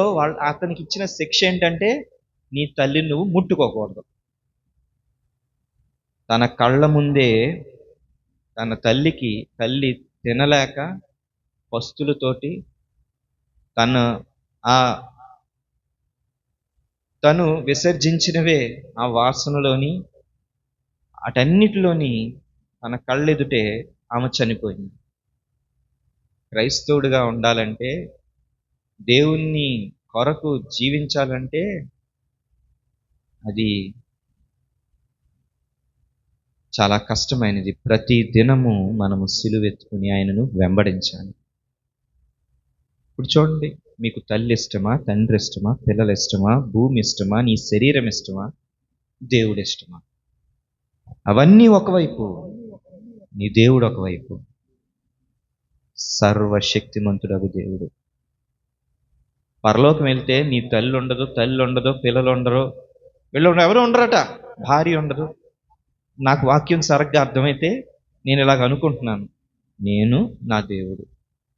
అతనికి ఇచ్చిన శిక్ష ఏంటంటే, నీ తల్లిని నువ్వు ముట్టుకోకూడదు. తన కళ్ళ ముందే తన తల్లి తినలేక పస్తులతోటి తను విసర్జించినవే ఆ వాసనలోని అటన్నిటిలోని తన కళ్ళెదుటే ఆమె చనిపోయింది. క్రైస్తవుడిగా ఉండాలంటే, దేవుణ్ణి కొరకు జీవించాలంటే అది చాలా కష్టమైనది. ప్రతి దినము మనము సిలువెత్తుకుని ఆయనను వెంబడించాలి. ఇప్పుడు చూడండి, మీకు తల్లి ఇష్టమా, తండ్రి ఇష్టమా, పిల్లలు ఇష్టమా, భూమి ఇష్టమా, నీ శరీరం ఇష్టమా, దేవుడు ఇష్టమా? అవన్నీ ఒకవైపు, నీ దేవుడు ఒకవైపు. సర్వశక్తిమంతుడగు దేవుడు. పరలోకం వెళ్తే నీ తల్లి ఉండదు, పిల్లలు ఉండరు, ఎవరు ఉండరట, భార్య ఉండదు. నాకు వాక్యం సరిగ్గా అర్థమైతే నేను ఇలాగ అనుకుంటున్నాను, నేను నా దేవుడు.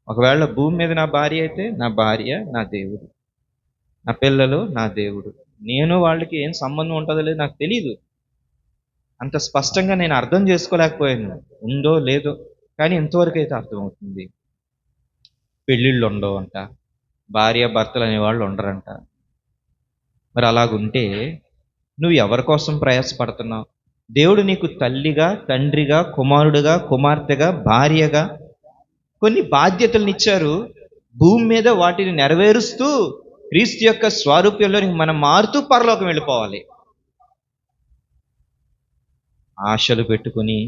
ఒకవేళ భూమి మీద నా భార్య అయితే నా భార్య నా దేవుడు, నా పిల్లలు నా దేవుడు. నేను వాళ్ళకి ఏం సంబంధం ఉంటుందో లేదు నాకు తెలీదు. అంత స్పష్టంగా నేను అర్థం చేసుకోలేకపోయాను, ఉందో లేదో, కానీ ఇంతవరకు అయితే అర్థమవుతుంది. పెళ్ళిళ్ళు ఉండవు అంట, భార్య భర్తలు అనేవాళ్ళు ఉండరంట. మరి అలాగుంటే నువ్వు ఎవరి కోసం ప్రయాసపడుతున్నావు? దేవుడు నీకు తల్లిగా, తండ్రిగా, కుమారుడుగా, కుమార్తెగా, భార్యగా కొన్ని బాధ్యతలను ఇచ్చారు. భూమి మీద వాటిని నెరవేరుస్తూ క్రీస్తు యొక్క స్వారూప్యంలో మనం మారుతూ పరలోకం వెళ్ళిపోవాలి. ఆశలు పెట్టుకుని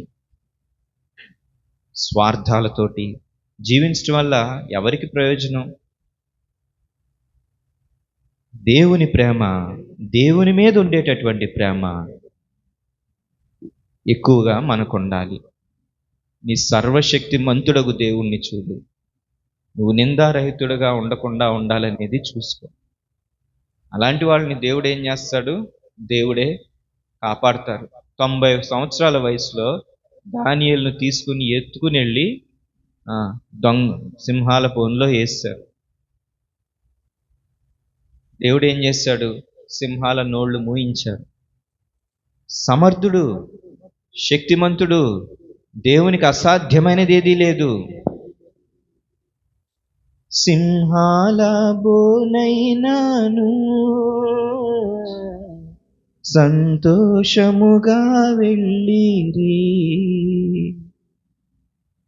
స్వార్థాలతోటి జీవించడం వల్ల ఎవరికి ప్రయోజనం? దేవుని ప్రేమ, దేవుని మీద ఉండేటటువంటి ప్రేమ ఎక్కువగా మనకు ఉండాలి. నీ సర్వశక్తిమంతుడగు దేవుణ్ణి చూడు. నువ్వు నిందారహితుడుగా ఉండకుండా ఉండాలనేది చూసుకో. అలాంటి వాళ్ళని దేవుడు ఏం చేస్తాడు? దేవుడే కాపాడతారు. 90 సంవత్సరాల వయసులో దానియేలును తీసుకుని ఎత్తుకుని వెళ్ళి సింహాల బోనులో వేశారు. దేవుడు ఏం చేశాడు? సింహాల నోళ్లు మూయించాడు. సమర్థుడు, శక్తిమంతుడు, దేవునికి అసాధ్యమైనది ఏదీ లేదు. సింహాల బోనైనాను సంతోషముగా వెళ్ళిరి,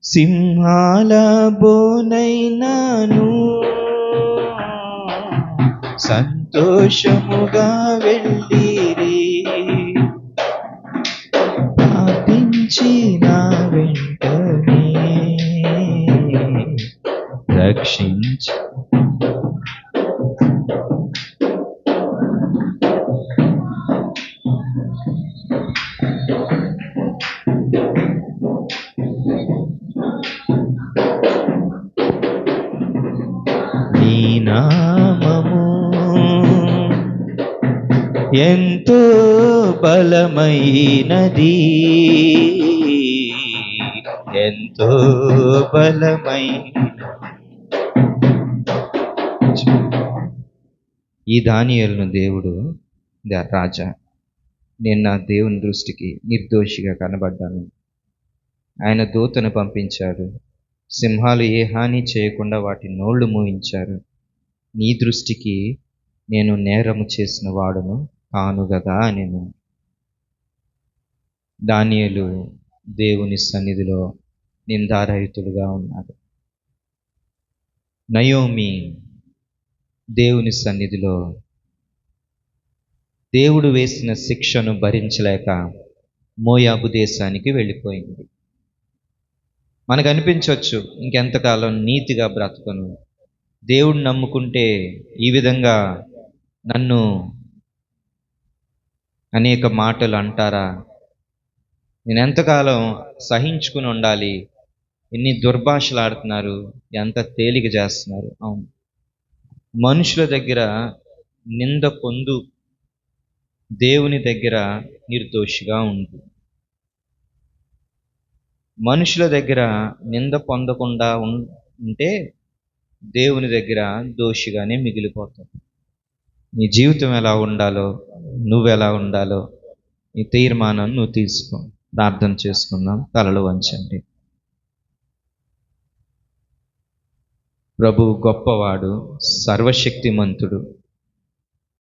సింహాల బోనైనాను సంతోషముగా వెళ్ళిరి, ప్రార్థించిన వెంటనే రక్షించి నీ నామము ఎంతో బలమైనది, ఎంతో బలమైనది. ఈ దానియేలును దేవుడు, రాజా, నేను నా దేవుని దృష్టికి నిర్దోషిగా కనబడ్డాను. ఆయన దూతను పంపించాడు. సింహాలు ఏ హాని చేయకుండా వాటి నోళ్లు మూయించారు. నీ దృష్టికి నేను నేరము చేసిన వాడును కాను గదా నేను. దానియేలు దేవుని సన్నిధిలో నిందారహితుడుగా ఉన్నాడు. నయోమి దేవుని సన్నిధిలో దేవుడు వేసిన శిక్షను భరించలేక మోయాబు దేశానికి వెళ్ళిపోయింది. మనకు అనిపించవచ్చు, ఇంకెంతకాలం నీతిగా బ్రతకను, దేవుడు నమ్ముకుంటే ఈ విధంగా నన్ను అనేక మాటలు అంటారా, నేను ఎంతకాలం సహించుకుని ఉండాలి, ఎన్ని దుర్భాషలు ఆడుతున్నారు, ఎంత తేలిక చేస్తున్నారు. అవును, మనుషుల దగ్గర నింద పొందు, దేవుని దగ్గర నిర్దోషిగా ఉండు. మనుషుల దగ్గర నింద పొందకుండా ఉంటే దేవుని దగ్గర దోషిగానే మిగిలిపోతావు. నీ జీవితం ఎలా ఉండాలో, నువ్వెలా ఉండాలో నీ తీర్మానం నువ్వు తీసుకో. ప్రార్థన చేసుకుందాం. తలలు వంచండి. ప్రభువు గొప్పవాడు, సర్వశక్తిమంతుడు.